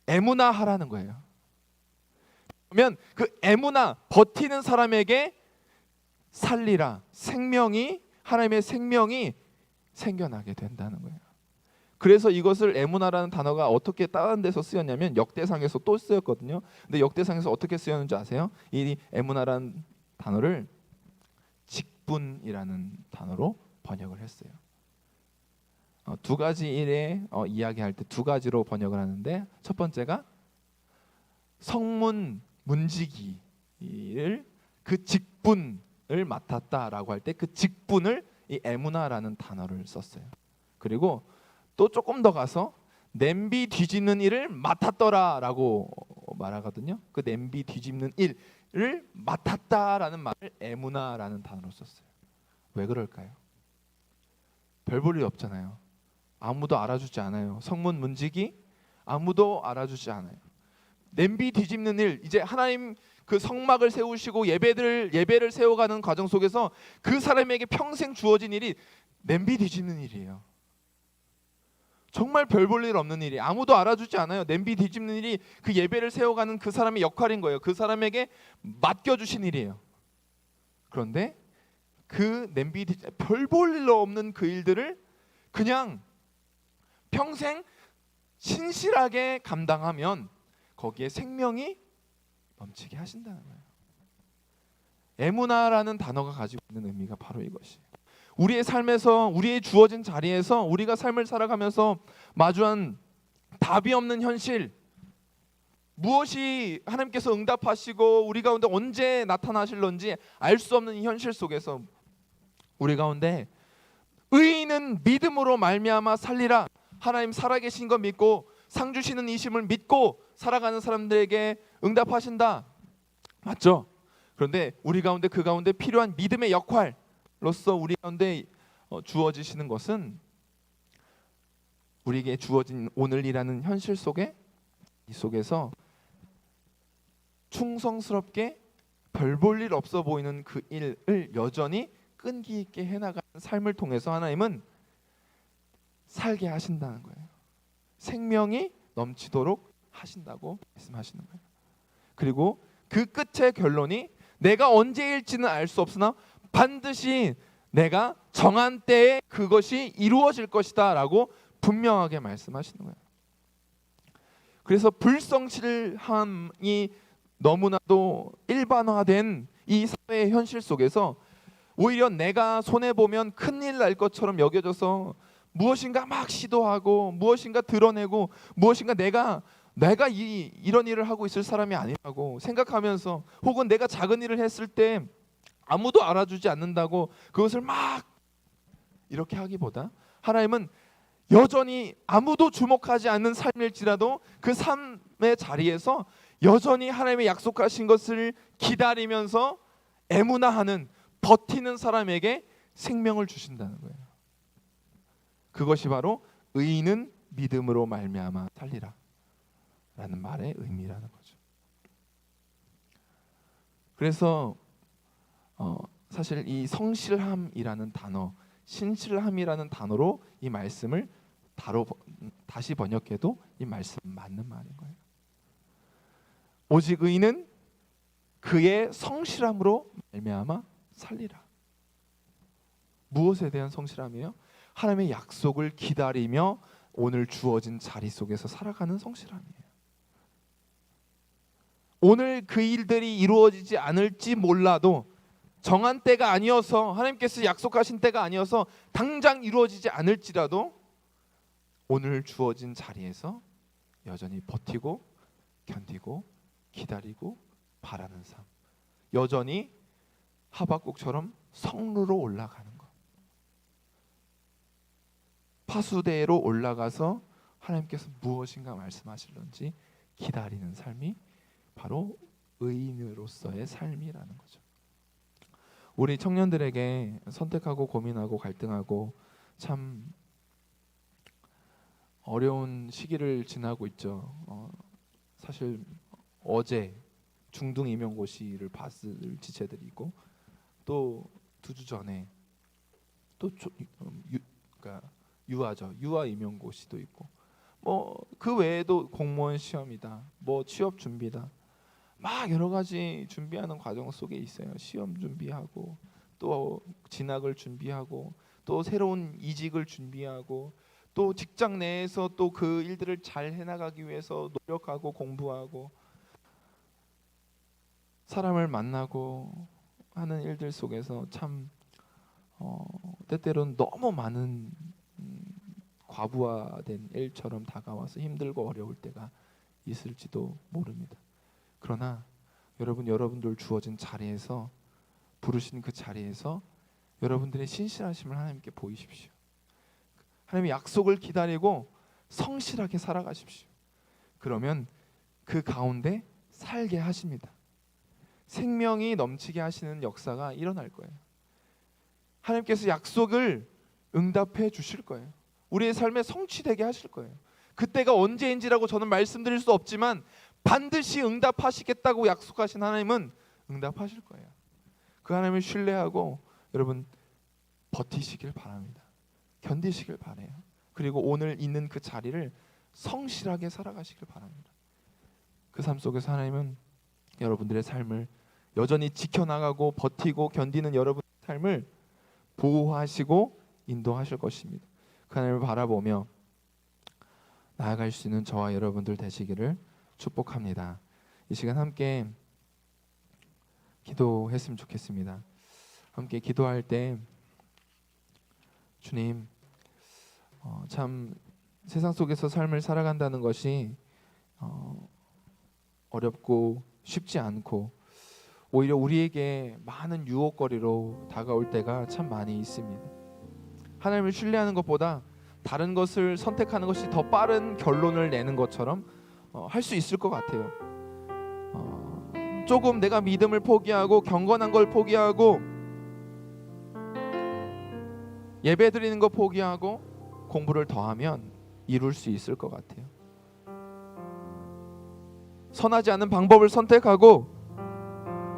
에무나하라는 거예요. 그러면 그 에무나, 버티는 사람에게 살리라, 하나님의 생명이 생겨나게 된다는 거예요. 그래서 이것을 에무나라는 단어가 어떻게 다른 데서 쓰였냐면 역대상에서 또 쓰였거든요. 근데 역대상에서 어떻게 쓰였는지 아세요? 이 에무나라는 단어를 직분이라는 단어로 번역을 했어요. 두 가지 일에 이야기할 때 두 가지로 번역을 하는데, 첫 번째가 성문 문지기를 그 직분을 맡았다라고 할 때 그 직분을 이 에무나라는 단어를 썼어요. 그리고 또 조금 더 가서 냄비 뒤집는 일을 맡았더라라고 말하거든요. 그 냄비 뒤집는 일을 맡았다라는 말을 에무나라는 단어로 썼어요. 왜 그럴까요? 별 볼 일 없잖아요. 아무도 알아주지 않아요. 성문 문지기 아무도 알아주지 않아요. 냄비 뒤집는 일, 이제 하나님 그 성막을 세우시고 예배를 세워가는 과정 속에서 그 사람에게 평생 주어진 일이 냄비 뒤집는 일이에요. 정말 별 볼 일 없는 일이, 아무도 알아주지 않아요. 냄비 뒤집는 일이 그 예배를 세워가는 그 사람의 역할인 거예요. 그 사람에게 맡겨주신 일이에요. 그런데 그 냄비 별 볼 일 없는 그 일들을 그냥 평생 신실하게 감당하면 거기에 생명이 넘치게 하신다는 거예요. 에무나라는 단어가 가지고 있는 의미가 바로 이것이에요. 우리의 삶에서, 우리의 주어진 자리에서 우리가 삶을 살아가면서 마주한 답이 없는 현실, 무엇이 하나님께서 응답하시고 우리 가운데 언제 나타나실런지 알 수 없는 이 현실 속에서 우리 가운데 의인은 믿음으로 말미암아 살리라, 하나님 살아계신 거 믿고 상 주시는 이심을 믿고 살아가는 사람들에게 응답하신다. 맞죠? 그런데 우리 가운데 그 가운데 필요한 믿음의 역할로서 우리 가운데 주어지시는 것은 우리에게 주어진 오늘이라는 현실 속에, 이 속에서 충성스럽게 별 볼 일 없어 보이는 그 일을 여전히 끈기 있게 해나가는 삶을 통해서 하나님은 살게 하신다는 거예요. 생명이 넘치도록 하신다고 말씀하시는 거예요. 그리고 그 끝의 결론이 내가 언제일지는 알 수 없으나 반드시 내가 정한 때에 그것이 이루어질 것이다 라고 분명하게 말씀하시는 거예요. 그래서 불성실함이 너무나도 일반화된 이 사회의 현실 속에서 오히려 내가 손해보면 큰일 날 것처럼 여겨져서 무엇인가 막 시도하고 무엇인가 드러내고 무엇인가 내가 이런 일을 하고 있을 사람이 아니라고 생각하면서, 혹은 내가 작은 일을 했을 때 아무도 알아주지 않는다고 그것을 막 이렇게 하기보다 하나님은 여전히 아무도 주목하지 않는 삶일지라도 그 삶의 자리에서 여전히 하나님의 약속하신 것을 기다리면서 애무나하는, 버티는 사람에게 생명을 주신다는 거예요. 그것이 바로 의인은 믿음으로 말미암아 살리라 라는 말의 의미라는 거죠. 그래서 사실 이 성실함이라는 단어, 신실함이라는 단어로 이 말씀을 다시 번역해도 이 말씀은 맞는 말인 거예요. 오직 의인은 그의 성실함으로 말미암아 살리라. 무엇에 대한 성실함이에요? 하나님의 약속을 기다리며 오늘 주어진 자리 속에서 살아가는 성실함이에요. 오늘 그 일들이 이루어지지 않을지 몰라도, 정한 때가 아니어서, 하나님께서 약속하신 때가 아니어서 당장 이루어지지 않을지라도 오늘 주어진 자리에서 여전히 버티고 견디고 기다리고 바라는 삶, 여전히 하박국처럼 성루로 올라가는 것, 파수대로 올라가서 하나님께서 무엇인가 말씀하실런지 기다리는 삶이 바로 의인으로서의 삶이라는 거죠. 우리 청년들에게 선택하고 고민하고 갈등하고 참 어려운 시기를 지나고 있죠. 사실 어제 중등 임용고시를 봤을 지체들이 있고, 또 2주 전에 또 그러니까 유아 임용고시도 있고, 뭐 그 외에도 공무원 시험이다, 뭐 취업 준비다, 막 여러 가지 준비하는 과정 속에 있어요. 시험 준비하고 또 진학을 준비하고 또 새로운 이직을 준비하고 또 직장 내에서 또 그 일들을 잘 해나가기 위해서 노력하고 공부하고 사람을 만나고 하는 일들 속에서 참 때때로는 너무 많은 과부하된 일처럼 다가와서 힘들고 어려울 때가 있을지도 모릅니다. 그러나 여러분들 주어진 자리에서, 부르신 그 자리에서 여러분들의 신실하심을 하나님께 보이십시오. 하나님의 약속을 기다리고 성실하게 살아가십시오. 그러면 그 가운데 살게 하십니다. 생명이 넘치게 하시는 역사가 일어날 거예요. 하나님께서 약속을 응답해 주실 거예요. 우리의 삶에 성취되게 하실 거예요. 그때가 언제인지라고 저는 말씀드릴 수 없지만 반드시 응답하시겠다고 약속하신 하나님은 응답하실 거예요. 그 하나님을 신뢰하고 여러분 버티시길 바랍니다. 견디시길 바라요. 그리고 오늘 있는 그 자리를 성실하게 살아가시길 바랍니다. 그 삶 속에서 하나님은 여러분들의 삶을 여전히 지켜나가고 버티고 견디는 여러분의 삶을 보호하시고 인도하실 것입니다. 그 하나님을 바라보며 나아갈 수 있는 저와 여러분들 되시기를 축복합니다. 이 시간 함께 기도했으면 좋겠습니다. 함께 기도할 때 주님, 참 세상 속에서 삶을 살아간다는 것이 어렵고 쉽지 않고 오히려 우리에게 많은 유혹거리로 다가올 때가 참 많이 있습니다. 하나님을 신뢰하는 것보다 다른 것을 선택하는 것이 더 빠른 결론을 내는 것처럼 할 수 있을 것 같아요. 조금 내가 믿음을 포기하고 경건한 걸 포기하고 예배 드리는 거 포기하고 공부를 더하면 이룰 수 있을 것 같아요. 선하지 않은 방법을 선택하고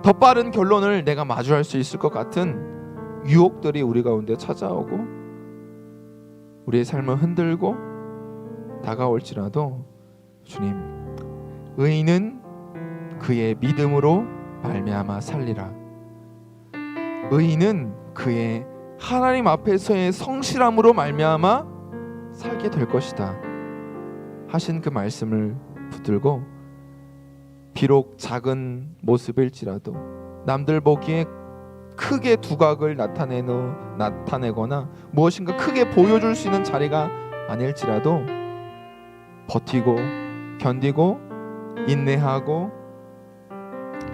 더 빠른 결론을 내가 마주할 수 있을 것 같은 유혹들이 우리 가운데 찾아오고 우리의 삶을 흔들고 다가올지라도 주님, 의인은 그의 믿음으로 말미암아 살리라. 의인은 그의 하나님 앞에서의 성실함으로 말미암아 살게 될 것이다 하신 그 말씀을 붙들고 비록 작은 모습일지라도 남들 보기에 크게 두각을 나타내거나 무엇인가 크게 보여줄 수 있는 자리가 아닐지라도 버티고 견디고 인내하고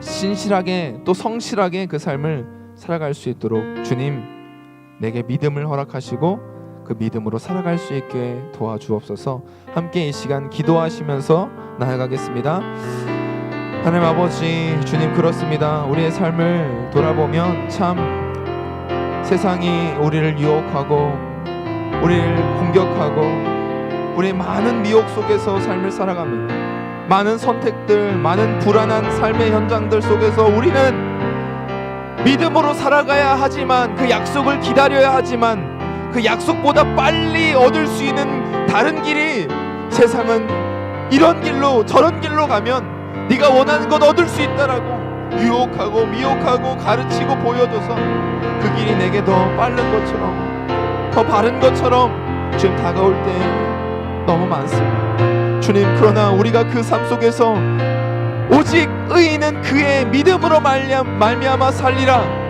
신실하게 또 성실하게 그 삶을 살아갈 수 있도록 주님 내게 믿음을 허락하시고 그 믿음으로 살아갈 수 있게 도와주옵소서. 함께 이 시간 기도하시면서 나아가겠습니다. 하나님 아버지, 주님 그렇습니다. 우리의 삶을 돌아보면 참 세상이 우리를 유혹하고 우리를 공격하고 우리의 많은 미혹 속에서 삶을 살아갑니다. 많은 선택들, 많은 불안한 삶의 현장들 속에서 우리는 믿음으로 살아가야 하지만 그 약속을 기다려야 하지만 그 약속보다 빨리 얻을 수 있는 다른 길이 세상은 이런 길로 저런 길로 가면 네가 원하는 것 얻을 수 있다라고 유혹하고 미혹하고 가르치고 보여줘서 그 길이 내게 더 빠른 것처럼 더 바른 것처럼 지금 다가올 때 너무 많습니다. 주님, 그러나 우리가 그 삶 속에서 오직 의인은 그의 믿음으로 말미암아 살리라.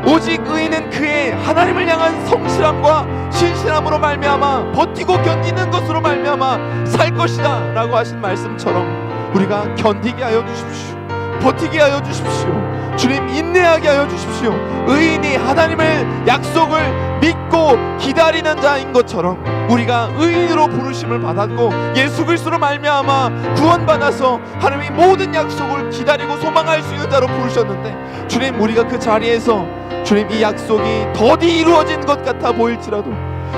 오직 의인은 그의 하나님을 향한 성실함과 신실함으로 말미암아 버티고 견디는 것으로 말미암아 살 것이다 라고 하신 말씀처럼 우리가 견디게 하여 주십시오. 버티게 하여 주십시오. 주님, 인내하게 하여 주십시오. 의인이 하나님의 약속을 믿고 기다리는 자인 것처럼 우리가 의인으로 부르심을 받았고 예수 그리스도로 말미암아 구원받아서 하나님이 모든 약속을 기다리고 소망할 수 있는 자로 부르셨는데 주님, 우리가 그 자리에서 주님 이 약속이 더디 이루어진 것 같아 보일지라도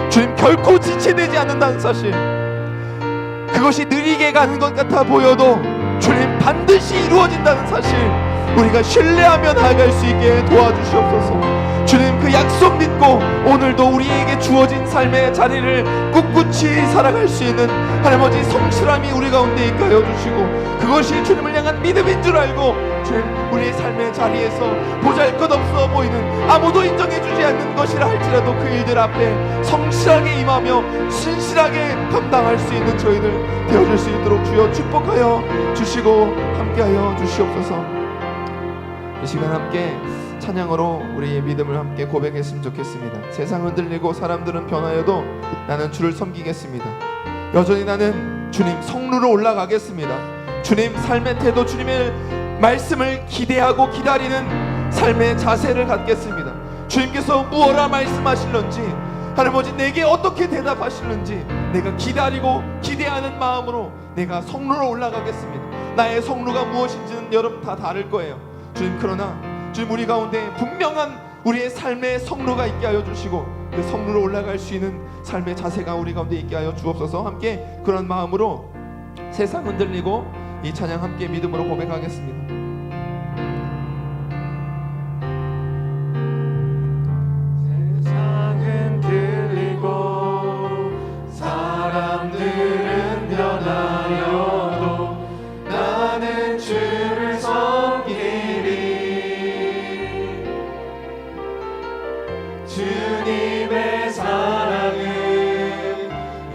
주님 결코 지체되지 않는다는 사실, 그것이 느리게 가는 것 같아 보여도 주님 반드시 이루어진다는 사실 우리가 신뢰하며 나아갈 수 있게 도와주시옵소서. 주님, 그 약속 믿고 오늘도 우리에게 주어진 삶의 자리를 꿋꿋이 살아갈 수 있는 하나님 아버지 성실함이 우리 가운데 있게 하여 주시고 그것이 주님을 향한 믿음인 줄 알고 주님 우리의 삶의 자리에서 보잘것없어 보이는 아무도 인정해주지 않는 것이라 할지라도 그 일들 앞에 성실하게 임하며 신실하게 감당할 수 있는 저희들 되어줄 수 있도록 주여 축복하여 주시고 함께하여 주시옵소서. 이 시간 함께 찬양으로 우리의 믿음을 함께 고백했으면 좋겠습니다. 세상 흔들리고 사람들은 변하여도 나는 주를 섬기겠습니다. 여전히 나는 주님 성루로 올라가겠습니다. 주님 삶의 태도, 주님의 말씀을 기대하고 기다리는 삶의 자세를 갖겠습니다. 주님께서 무엇라 말씀하실런지 하나님 아버지 내게 어떻게 대답하실는지 내가 기다리고 기대하는 마음으로 내가 성루로 올라가겠습니다. 나의 성루가 무엇인지는 여러분 다 다를 거예요. 주님, 그러나 주님 우리 가운데 분명한 우리의 삶의 성로가 있게 하여 주시고 그 성루로 올라갈 수 있는 삶의 자세가 우리 가운데 있게 하여 주옵소서. 함께 그런 마음으로 세상 흔들리고 이 찬양 함께 믿음으로 고백하겠습니다. 세상은 들리고 사람들은 변하여도 나는 주를 섬기리. 주님의 사랑은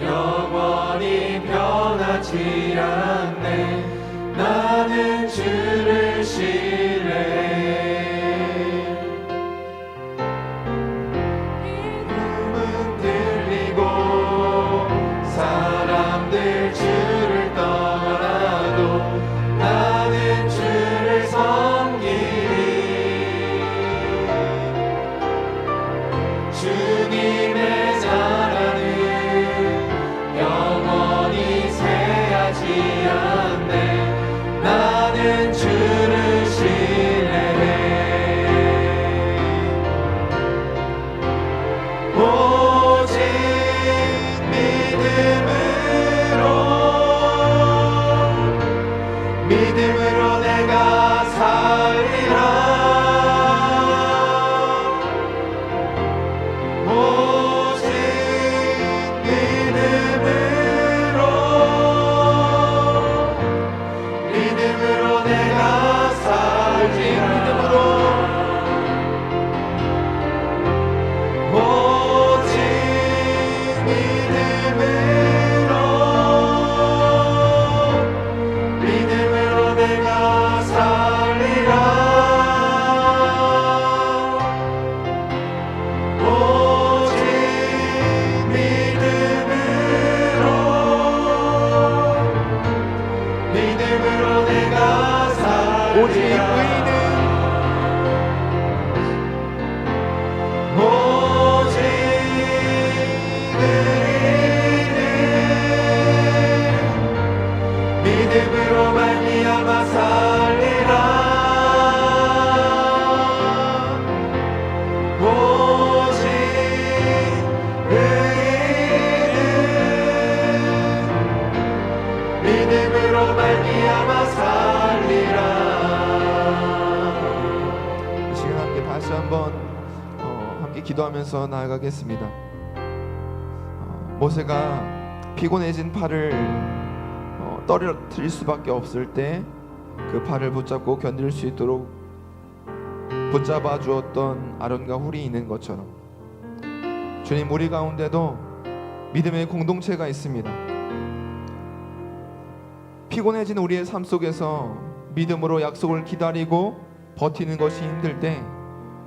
영원히 변하지 않네. 나는 주를 신뢰해. 꿈은 들리고 사람들 주를 떠나도 나는 주를 섬기리. 주님의 사랑은 영원히 새하지 않네. 나는 주를 신뢰해. 오직 믿음으로 내가 살리라. 오직 믿음으로 내가 살리라. 오직 믿음으로 내가 살리라. 오직 믿음으로 내가 살리라. 오직 의인은 오직 의인은 믿음으로 말미암아 살리라. 오직 의인은 믿음으로 말미암아 살리라. 이 시간 함께 다시 한번 함께 기도하면서 나아가겠습니다. 모세가 피곤해진 팔을 떨어뜨릴 수밖에 없을 때 그 팔을 붙잡고 견딜 수 있도록 붙잡아 주었던 아론과 훌이 있는 것처럼 주님, 우리 가운데도 믿음의 공동체가 있습니다. 피곤해진 우리의 삶 속에서 믿음으로 약속을 기다리고 버티는 것이 힘들 때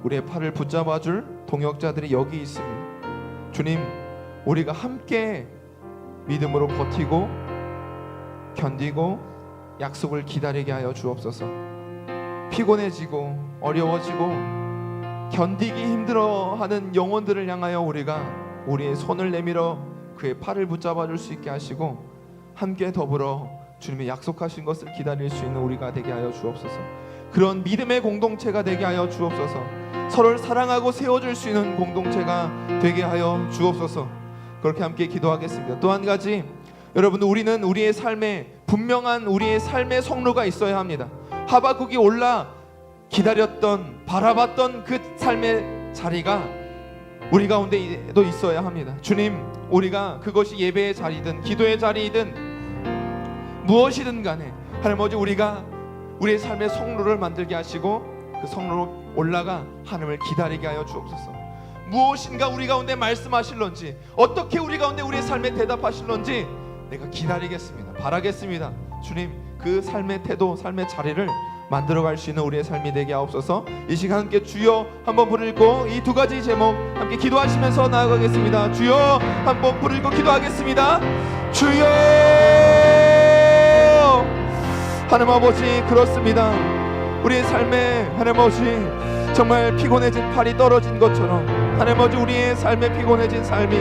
우리의 팔을 붙잡아줄 동역자들이 여기 있습니다. 주님, 우리가 함께 믿음으로 버티고 견디고 약속을 기다리게 하여 주옵소서. 피곤해지고 어려워지고 견디기 힘들어하는 영혼들을 향하여 우리가 우리의 손을 내밀어 그의 팔을 붙잡아줄 수 있게 하시고 함께 더불어 주님의 약속하신 것을 기다릴 수 있는 우리가 되게 하여 주옵소서. 그런 믿음의 공동체가 되게 하여 주옵소서. 서로를 사랑하고 세워줄 수 있는 공동체가 되게 하여 주옵소서. 그렇게 함께 기도하겠습니다. 또 한 가지, 여러분, 우리는 우리의 삶에 분명한 우리의 삶의 성로가 있어야 합니다. 하박국이 올라 기다렸던, 바라봤던 그 삶의 자리가 우리 가운데도 있어야 합니다. 주님, 우리가 그것이 예배의 자리든 기도의 자리이든 무엇이든 간에 하나님 아버지, 우리가 우리의 삶의 성로를 만들게 하시고 그 성로로 올라가 하나님을 기다리게 하여 주옵소서. 무엇인가 우리 가운데 말씀하실런지, 어떻게 우리 가운데 우리의 삶에 대답하실런지 내가 기다리겠습니다. 바라겠습니다. 주님, 그 삶의 태도, 삶의 자리를 만들어갈 수 있는 우리의 삶이 되게 하옵소서. 이 시간 함께 주여 한번 부르고 이 두 가지 제목 함께 기도하시면서 나아가겠습니다. 주여 한번 부르고 기도하겠습니다. 주여, 하나님 아버지, 그렇습니다. 우리의 삶에 하나님 아버지 정말 피곤해진 팔이 떨어진 것처럼 하나님 아버지 우리의 삶에 피곤해진 삶이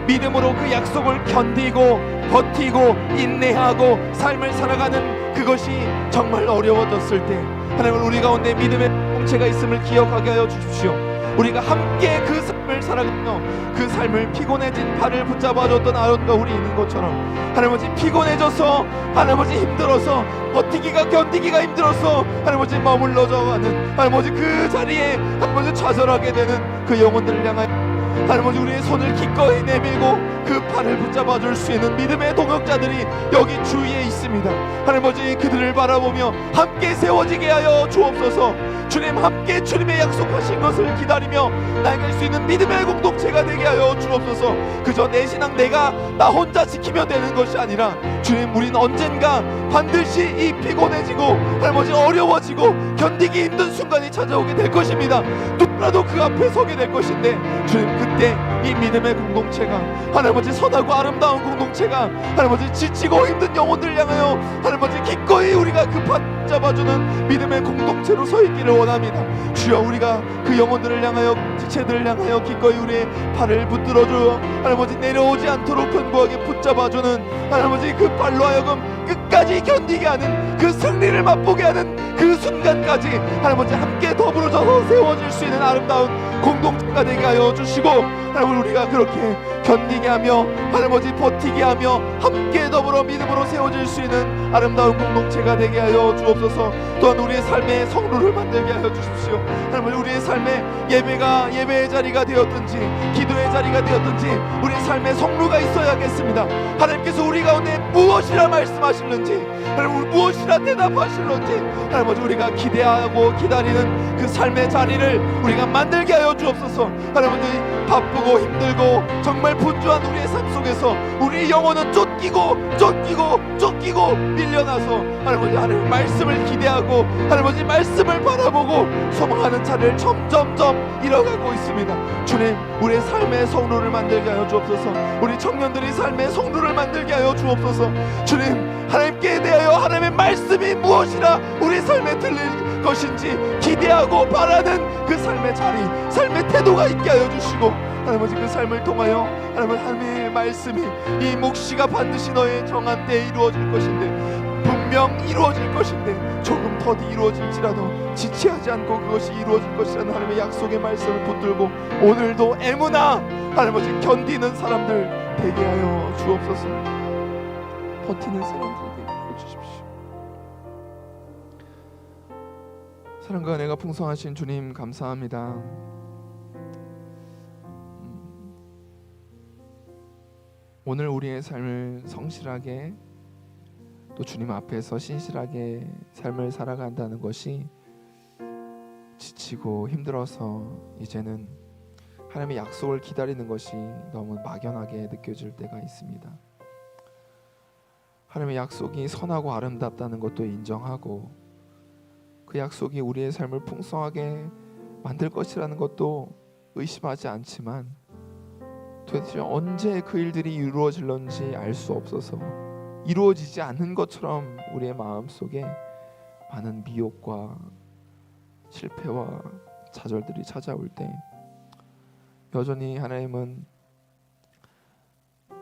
믿음으로 그 약속을 견디고 버티고 인내하고 삶을 살아가는 그것이 정말 어려워졌을 때 하나님, 우리 가운데 믿음의 공체가 있음을 기억하게 하여 주십시오. 우리가 함께 그 삶을 살아가며 그 삶을 피곤해진 발을 붙잡아줬던 아론과 우리 있는 것처럼 하나님 피곤해져서 하나님 힘들어서 버티기가 견디기가 힘들어서 하나님 머물러져가는 하나님 그 자리에 하나님 좌절하게 되는 그 영혼들을 향하여 하나님 우리의 손을 기꺼이 내밀고 그 팔을 붙잡아 줄 수 있는 믿음의 동역자들이 여기 주위에 있습니다. 하나님 그들을 바라보며 함께 세워지게 하여 주옵소서. 주님 함께 주님의 약속하신 것을 기다리며 나아갈 수 있는 믿음의 공동체가 되게 하여 주옵소서. 그저 내 신앙 내가 나 혼자 지키면 되는 것이 아니라 주님 우린 언젠가 반드시 이 피곤해지고 하나님 어려워지고 견디기 힘든 순간이 찾아오게 될 것입니다. 누구라도 그 앞에 서게 될 것인데 주님 그때 이 믿음의 공동체가 하나님 선하고 아름다운 공동체가 하나님 지치고 힘든 영혼들 향하여 하나님 기꺼이 우리가 그 판 잡아주는 믿음의 공동체로 서 있기를 원합니다. 주여 우리가 그 영혼들을 향하여 지체들을 향하여 기꺼이 우리의 팔을 붙들어줘 하나님 내려오지 않도록 견고하게 붙잡아주는 하나님 그 팔로 하여금 끝까지 견디게 하는 그 승리를 맛보게 하는 그 순간까지 하나님 함께 더불어져서 세워질 수 있는 아름다운 공동체가 되게 하여 주시고 하나님 우리가 그렇게 견디게 하며 하나님 버티게 하며 함께 더불어 믿음으로 세워질 수 있는 아름다운 공동체가 되게 하여 주옵소서. 또한 우리의 삶의 성루를 만들게 하여 주십시오. 하나님 우리의 삶의 예배가 예배의 자리가 되었든지 기도의 자리가 되었든지 우리의 삶의 성루가 있어야겠습니다. 하나님께서 우리 가운데 무엇이라 말씀하실는지 하나님 무엇이라 대답하실는지 하나님 우리가 기대하고 기다리는 그 삶의 자리를 우리가 만들게 하여 주옵소서. 하나님 바쁘고 힘들고 정말 분주한 우리의 삶 속에서 우리 영혼은 쫓기고 밀려나서 하나님 말씀을 기대하고 하나님 말씀을 바라보고 소망하는 자리를 점점점 잃어가고 있습니다. 주님 우리의 삶의 성루를 만들게 하여 주옵소서. 우리 청년들이 삶의 성루를 만들게 하여 주옵소서. 주님 하나님께 대하여 하나님의 말씀이 무엇이라 우리 삶에 들릴 것인지 기대하고 바라는 그 삶의 자리 삶의 태도가 있게 하여 주시고 하나님 그 삶을 통하여 하나님의 말씀이 이 몫이가 반드시 너의 정한 때에 이루어질 것인데 분명 이루어질 것인데 조금 더디 이루어질지라도 지체하지 않고 그것이 이루어질 것이라는 하나님의 약속의 말씀을 붙들고 오늘도 애무나 하나님 견디는 사람들 되게 하여 주옵소서. 버티는 사람들 되게 하여 주십시오. 사랑과 은혜가 풍성하신 주님 감사합니다. 오늘 우리의 삶을 성실하게 또 주님 앞에서 신실하게 삶을 살아간다는 것이 지치고 힘들어서 이제는 하나님의 약속을 기다리는 것이 너무 막연하게 느껴질 때가 있습니다. 하나님의 약속이 선하고 아름답다는 것도 인정하고 그 약속이 우리의 삶을 풍성하게 만들 것이라는 것도 의심하지 않지만 도대체 언제 그 일들이 이루어질런지 알 수 없어서 이루어지지 않는 것처럼 우리의 마음속에 많은 미혹과 실패와 좌절들이 찾아올 때 여전히 하나님은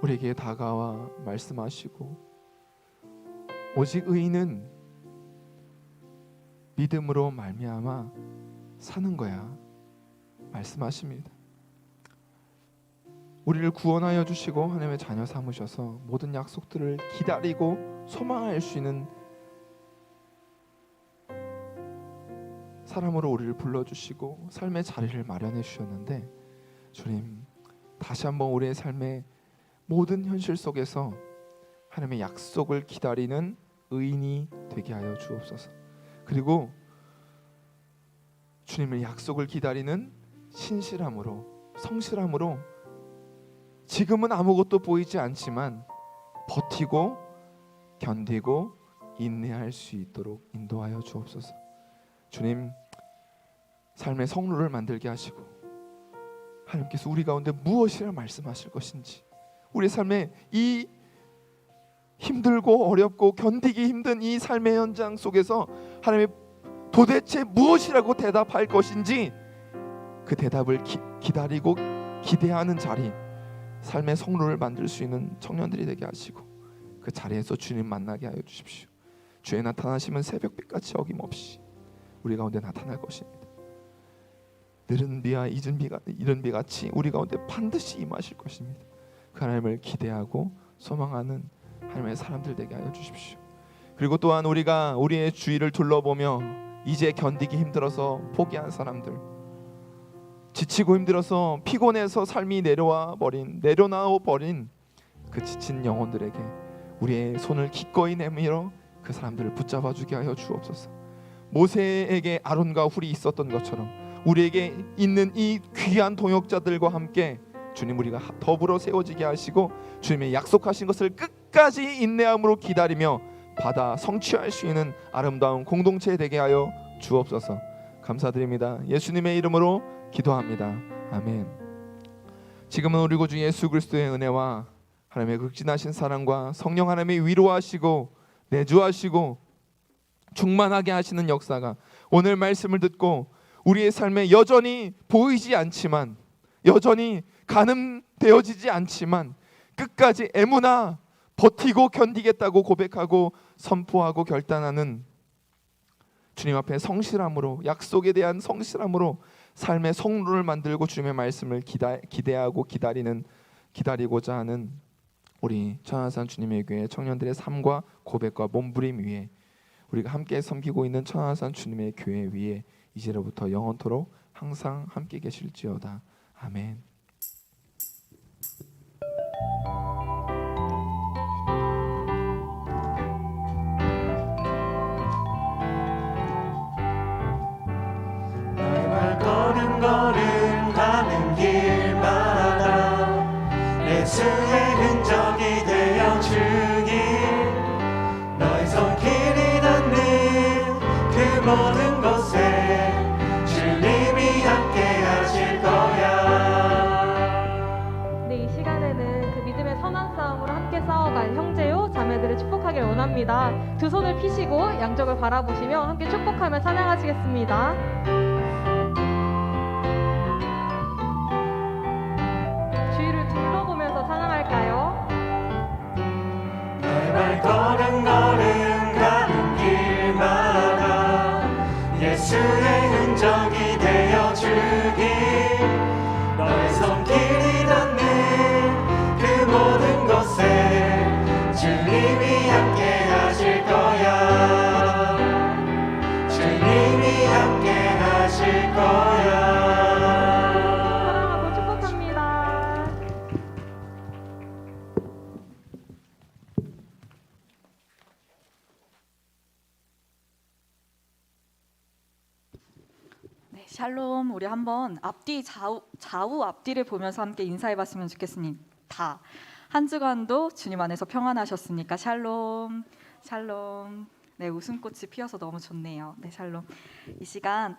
우리에게 다가와 말씀하시고 오직 의인은 믿음으로 말미암아 사는 거야 말씀하십니다. 우리를 구원하여 주시고 하나님의 자녀 삼으셔서 모든 약속들을 기다리고 소망할 수 있는 사람으로 우리를 불러주시고 삶의 자리를 마련해 주셨는데 주님 다시 한번 우리의 삶의 모든 현실 속에서 하나님의 약속을 기다리는 의인이 되게 하여 주옵소서. 그리고 주님의 약속을 기다리는 신실함으로 성실함으로 지금은 아무것도 보이지 않지만 버티고 견디고 인내할 수 있도록 인도하여 주옵소서. 주님 삶의 성루를 만들게 하시고 하나님께서 우리 가운데 무엇이라 말씀하실 것인지 우리 삶의 이 힘들고 어렵고 견디기 힘든 이 삶의 현장 속에서 하나님의 도대체 무엇이라고 대답할 것인지 그 대답을 기다리고 기대하는 자리 삶의 성루를 만들 수 있는 청년들이 되게 하시고 그 자리에서 주님 만나게 하여 주십시오. 주의 나타나심은 새벽빛같이 어김없이 우리 가운데 나타날 것입니다. 느린 비와 이른 비 같이 우리 가운데 반드시 임하실 것입니다. 그 하나님을 기대하고 소망하는 하나님의 사람들 되게 하여 주십시오. 그리고 또한 우리가 우리의 주위를 둘러보며 이제 견디기 힘들어서 포기한 사람들, 지치고 힘들어서 피곤해서 삶이 내려놔 버린 그 지친 영혼들에게 우리의 손을 기꺼이 내밀어 그 사람들을 붙잡아 주게 하여 주옵소서. 모세에게 아론과 훌이 있었던 것처럼 우리에게 있는 이 귀한 동역자들과 함께 주님 우리가 더불어 세워지게 하시고 주님의 약속하신 것을 끝까지 인내함으로 기다리며 받아 성취할 수 있는 아름다운 공동체 되게 하여 주옵소서. 감사드립니다. 예수님의 이름으로 기도합니다. 아멘. 지금은 우리 구주 예수 그리스도의 은혜와 하나님의 극진하신 사랑과 성령 하나님의 위로하시고 내주하시고 충만하게 하시는 역사가 오늘 말씀을 듣고 우리의 삶에 여전히 보이지 않지만, 여전히 가늠되어지지 않지만 끝까지 애무나 버티고 견디겠다고 고백하고 선포하고 결단하는 주님 앞에 성실함으로, 약속에 대한 성실함으로 삶의 성루를 만들고 주님의 말씀을 기대하고 기다리고자 하는 우리 천안산 주님의 교회 청년들의 삶과 고백과 몸부림 위에 우리가 함께 섬기고 있는 천안산 주님의 교회 위에 이제로부터 영원토록 항상 함께 계실지어다. 아멘. 걸음 가는 길마다 예수의 흔적이 되어 주길, 너의 손길이 닿는 그 모든 곳에 주님이 함께 하실 거야. 네, 이 시간에는 그 믿음의 선한 싸움으로 함께 싸워갈 형제요 자매들을 축복하길 원합니다. 두 손을 피시고 양쪽을 바라보시며 함께 축복하며 찬양하시겠습니다. 주위를 둘러보면서 찬양할까요? 너의 발걸음 가는 길마다 예수의 흔적이 되어 주길, 너의 손길이 닿는 그 모든 곳에 주님이 함께 하실 거야. 주님이 함께 하실 거야. 사랑하고 축복합니다. 네, 샬롬. 우리 한번 앞뒤 좌우 앞뒤를 보면서 함께 인사해봤으면 좋겠습니다. 한 주간도 주님 안에서 평안하셨습니까? 샬롬, 샬롬. 네, 웃음꽃이 피어서 너무 좋네요. 네, 샬롬. 이 시간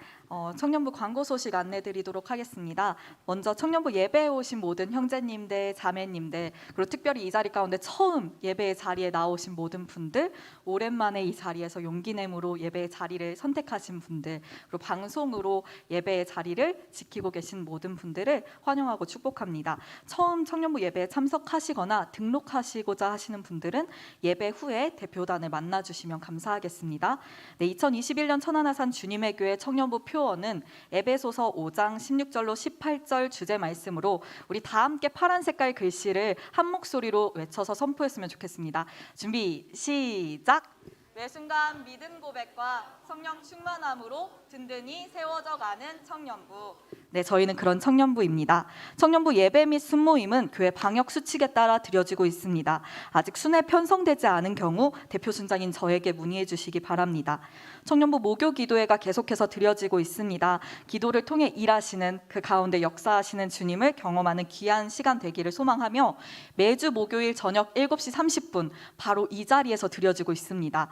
청년부 광고 소식 안내드리도록 하겠습니다. 먼저 청년부 예배에 오신 모든 형제님들, 자매님들, 그리고 특별히 이 자리 가운데 처음 예배의 자리에 나오신 모든 분들, 오랜만에 이 자리에서 용기 내므로 예배의 자리를 선택하신 분들, 그리고 방송으로 예배의 자리를 지키고 계신 모든 분들을 환영하고 축복합니다. 처음 청년부 예배에 참석하시거나 등록하시고자 하시는 분들은 예배 후에 대표단을 만나주시면 감사하겠습니다. 네, 2021년 천안하산 주님의 교회 청년부 표어는 에베소서 5장 16절로 18절 주제 말씀으로 우리 다 함께 파란 색깔 글씨를 한 목소리로 외쳐서 선포했으면 좋겠습니다. 준비 시작! 매 순간 믿음 고백과 성령 충만함으로 든든히 세워져가는 청년부. 네, 저희는 그런 청년부입니다. 청년부 예배 및 순모임은 교회 방역 수칙에 따라 드려지고 있습니다. 아직 순회 편성되지 않은 경우 대표 순장인 저에게 문의해 주시기 바랍니다. 청년부 목요 기도회가 계속해서 드려지고 있습니다. 기도를 통해 일하시는 그 가운데 역사하시는 주님을 경험하는 귀한 시간 되기를 소망하며 매주 목요일 저녁 7시 30분 바로 이 자리에서 드려지고 있습니다.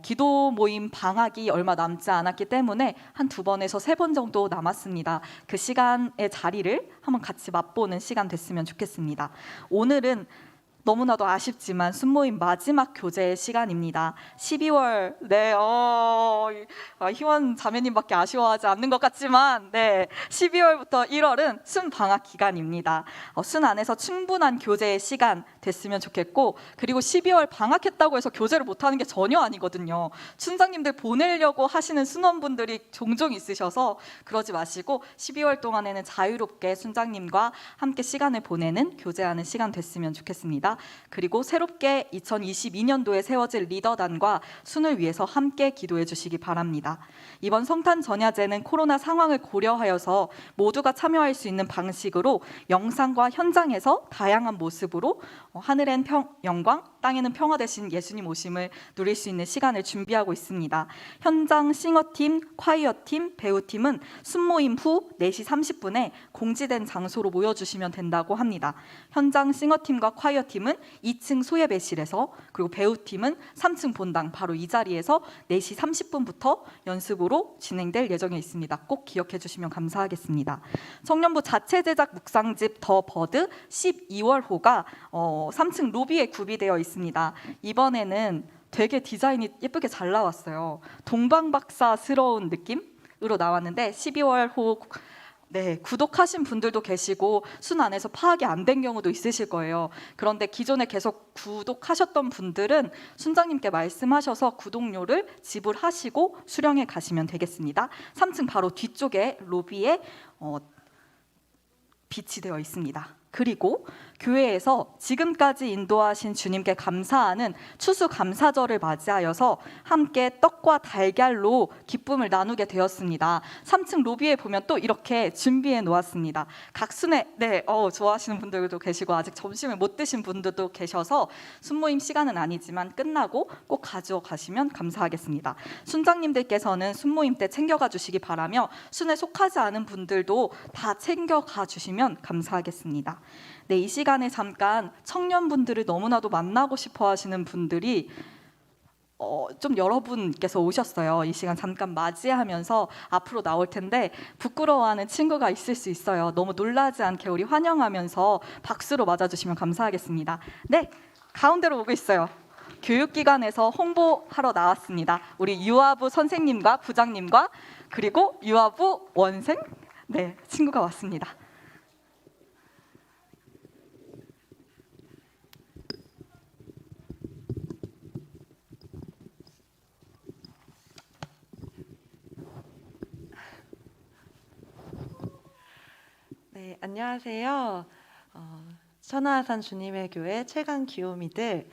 기도 모임 방학이 얼마 남지 않았기 때문에 한 2번에서 3번 정도 남았습니다. 그 시간의 자리를 한번 같이 맛보는 시간 됐으면 좋겠습니다. 오늘은 너무나도 아쉽지만 순모임 마지막 교제 시간입니다. 12월 희원 자매님밖에 아쉬워하지 않는 것 같지만 12월부터 1월은 순 방학 기간입니다. 순 안에서 충분한 교제의 시간 됐으면 좋겠고, 그리고 12월 방학했다고 해서 교제를 못하는 게 전혀 아니거든요. 춘장님들 보내려고 하시는 순원분들이 종종 있으셔서 그러지 마시고 12월 동안에는 자유롭게 순장님과 함께 시간을 보내는 교제하는 시간 됐으면 좋겠습니다. 그리고 새롭게 2022년도에 세워질 리더단과 순을 위해서 함께 기도해 주시기 바랍니다. 이번 성탄 전야제는 코로나 상황을 고려하여서 모두가 참여할 수 있는 방식으로 영상과 현장에서 다양한 모습으로 하늘엔 영광, 땅에는 평화 되신 예수님 오심을 누릴 수 있는 시간을 준비하고 있습니다. 현장 싱어팀, 콰이어팀, 배우팀은 순모임 후 4시 30분에 공지된 장소로 모여주시면 된다고 합니다. 현장 싱어팀과 콰이어팀은 2층 소예배실에서, 그리고 배우팀은 3층 본당 바로 이 자리에서 4시 30분부터 연습으로 진행될 예정에 있습니다. 꼭 기억해 주시면 감사하겠습니다. 청년부 자체 제작 묵상집 더 버드 12월호가 3층 로비에 구비되어 있습니다. 이번에는 되게 디자인이 예쁘게 잘 나왔어요. 동방박사스러운 느낌으로 나왔는데 12월호 구독하신 분들도 계시고 순 안에서 파악이 안 된 경우도 있으실 거예요. 그런데 기존에 계속 구독하셨던 분들은 순장님께 말씀하셔서 구독료를 지불하시고 수령해 가시면 되겠습니다. 3층 바로 뒤쪽에 로비에 비치되어 있습니다. 그리고 교회에서 지금까지 인도하신 주님께 감사하는 추수감사절을 맞이하여서 함께 떡과 달걀로 기쁨을 나누게 되었습니다. 3층 로비에 보면 또 이렇게 준비해 놓았습니다. 각 순회 좋아하시는 분들도 계시고 아직 점심을 못 드신 분들도 계셔서 순모임 시간은 아니지만 끝나고 꼭 가져어 가시면 감사하겠습니다. 순장님들께서는 순모임 때 챙겨가 주시기 바라며 순에 속하지 않은 분들도 다 챙겨가 주시면 감사하겠습니다. 이 시간에 잠깐 청년분들을 너무나도 만나고 싶어 하시는 분들이 좀 여러분께서 오셨어요. 이 시간 잠깐 맞이하면서 앞으로 나올 텐데 부끄러워하는 친구가 있을 수 있어요. 너무 놀라지 않게 우리 환영하면서 박수로 맞아주시면 감사하겠습니다. 가운데로 오고 있어요. 교육기관에서 홍보하러 나왔습니다. 우리 유아부 선생님과 부장님과 그리고 유아부 원생 친구가 왔습니다. 안녕하세요. 천하산 주님의 교회 최강 귀요미들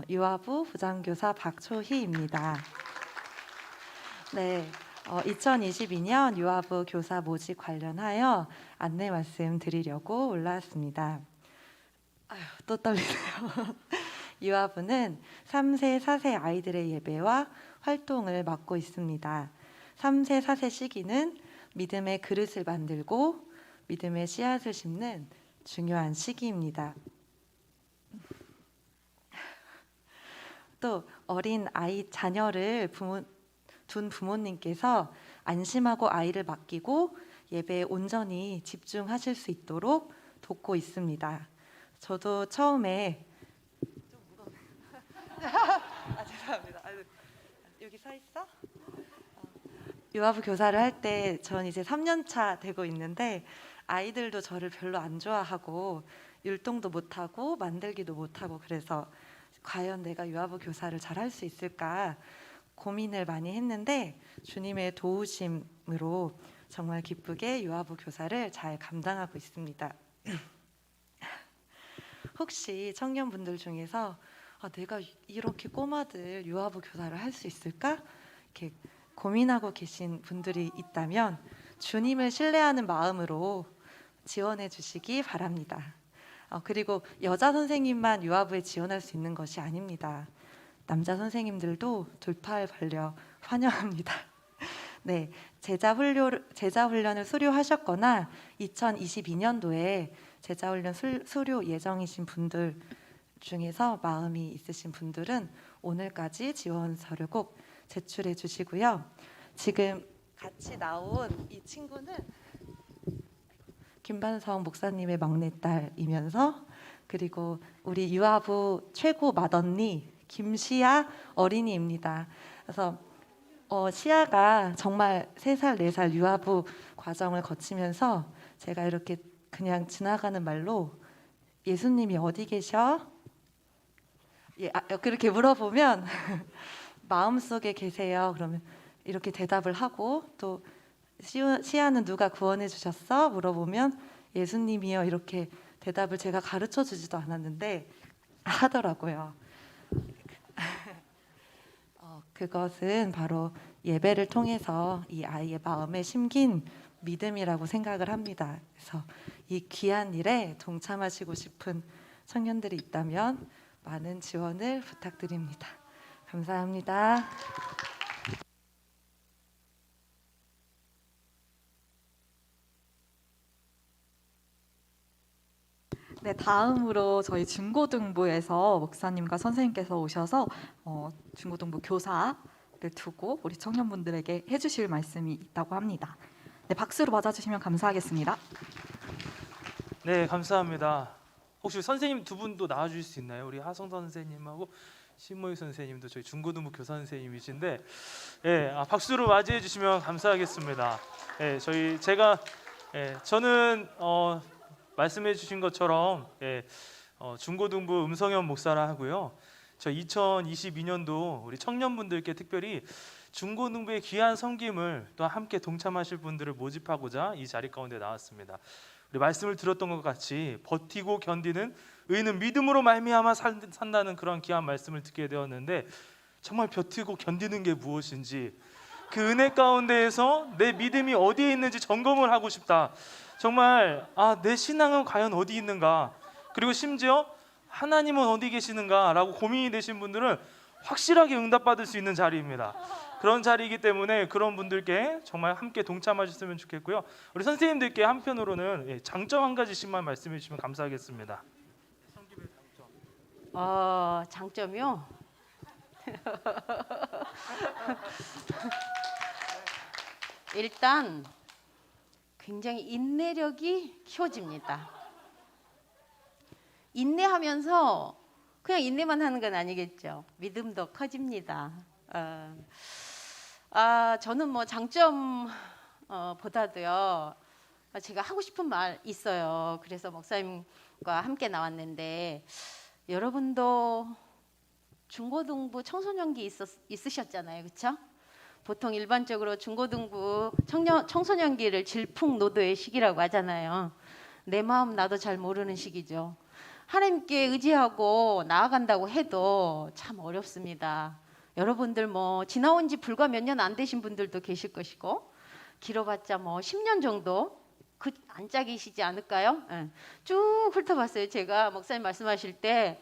유아부 부장교사 박초희입니다. 2022년 유아부 교사 모집 관련하여 안내 말씀 드리려고 올라왔습니다. 또 떨리네요. 유아부는 3세, 4세 아이들의 예배와 활동을 맡고 있습니다. 3세, 4세 시기는 믿음의 그릇을 만들고 믿음의 씨앗을 심는 중요한 시기입니다. 또 어린 아이 자녀를 둔 부모님께서 안심하고 아이를 맡기고 예배에 온전히 집중하실 수 있도록 돕고 있습니다. 저도 처음에 좀 무겁네요. 죄송합니다. 여기 서 있어? 유아부 교사를 할 때 전 이제 3년 차 되고 있는데 아이들도 저를 별로 안 좋아하고 율동도 못하고 만들기도 못하고 그래서 과연 내가 유아부 교사를 잘 할 수 있을까 고민을 많이 했는데 주님의 도우심으로 정말 기쁘게 유아부 교사를 잘 감당하고 있습니다. 혹시 청년분들 중에서 내가 이렇게 꼬마들 유아부 교사를 할 수 있을까? 이렇게 고민하고 계신 분들이 있다면 주님을 신뢰하는 마음으로 지원해 주시기 바랍니다. 그리고 여자 선생님만 유아부에 지원할 수 있는 것이 아닙니다. 남자 선생님들도 돌팔 벌려 환영합니다. 제자 훈련을 수료하셨거나 2022년도에 제자 훈련 수료 예정이신 분들 중에서 마음이 있으신 분들은 오늘까지 지원 서류 꼭 제출해 주시고요. 지금 같이 나온 이 친구는 김반성 목사님의 막내딸이면서 그리고 우리 유아부 최고 맏언니 김시아 어린이입니다. 그래서 시아가 정말 3살, 4살 유아부 과정을 거치면서 제가 이렇게 그냥 지나가는 말로 예수님이 어디 계셔? 그렇게 물어보면 마음속에 계세요. 그러면 이렇게 대답을 하고, 또 시아는 누가 구원해 주셨어? 물어보면 예수님이요. 이렇게 대답을 제가 가르쳐 주지도 않았는데 하더라고요. 그것은 바로 예배를 통해서 이 아이의 마음에 심긴 믿음이라고 생각을 합니다. 그래서 이 귀한 일에 동참하시고 싶은 청년들이 있다면 많은 지원을 부탁드립니다. 감사합니다. 네, 다음으로 저희 중고등부에서 목사님과 선생님께서 오셔서 중고등부 교사를 두고 우리 청년분들에게 해주실 말씀이 있다고 합니다. 네, 박수로 맞아주시면 감사하겠습니다. 네, 감사합니다. 혹시 선생님 두 분도 나와주실 수 있나요? 우리 하성 선생님하고 신모희 선생님도 저희 중고등부 교사 선생님이신데, 박수로 맞이해 주시면 감사하겠습니다. 저는 말씀해 주신 것처럼 중고등부 음성현 목사라 하고요. 저 2022년도 우리 청년분들께 특별히 중고등부의 귀한 섬김을 또 함께 동참하실 분들을 모집하고자 이 자리 가운데 나왔습니다. 우리 말씀을 들었던 것 같이 버티고 견디는 의인은 믿음으로 말미암아 산다는 그런 귀한 말씀을 듣게 되었는데, 정말 버티고 견디는 게 무엇인지, 그 은혜 가운데에서 내 믿음이 어디에 있는지 점검을 하고 싶다. 정말 내 신앙은 과연 어디 있는가, 그리고 심지어 하나님은 어디 계시는가 라고 고민이 되신 분들은 확실하게 응답받을 수 있는 자리입니다. 그런 자리이기 때문에 그런 분들께 정말 함께 동참하셨으면 좋겠고요. 우리 선생님들께 한편으로는 장점 한 가지씩만 말씀해 주시면 감사하겠습니다. 장점이요? 일단 굉장히 인내력이 키워집니다. 인내하면서 그냥 인내만 하는 건 아니겠죠. 믿음도 커집니다. 저는 뭐 장점 보다도요, 제가 하고 싶은 말 있어요. 그래서 목사님과 함께 나왔는데, 여러분도 중고등부 청소년기 있으셨잖아요, 그렇죠? 보통 일반적으로 중고등부 청소년기를 질풍노도의 시기라고 하잖아요. 내 마음 나도 잘 모르는 시기죠. 하나님께 의지하고 나아간다고 해도 참 어렵습니다. 여러분들 뭐 지나온 지 불과 몇 년 안 되신 분들도 계실 것이고, 길어봤자 뭐 10년 정도 그 안짝이시지 않을까요? 쭉 훑어봤어요. 제가 목사님 말씀하실 때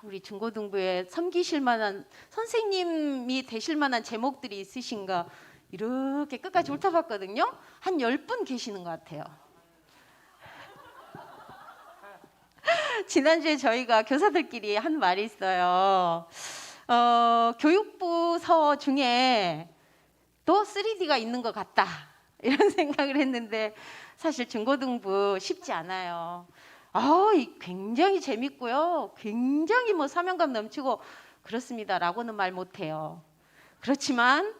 우리 중고등부에 섬기실 만한, 선생님이 되실 만한 제목들이 있으신가 이렇게 끝까지 훑어봤거든요. 한 10분 계시는 것 같아요. 지난주에 저희가 교사들끼리 한 말이 있어요. 교육부서 중에 또 3D가 있는 것 같다, 이런 생각을 했는데, 사실 중고등부 쉽지 않아요. 굉장히 재밌고요, 굉장히 뭐 사명감 넘치고 그렇습니다 라고는 말 못해요. 그렇지만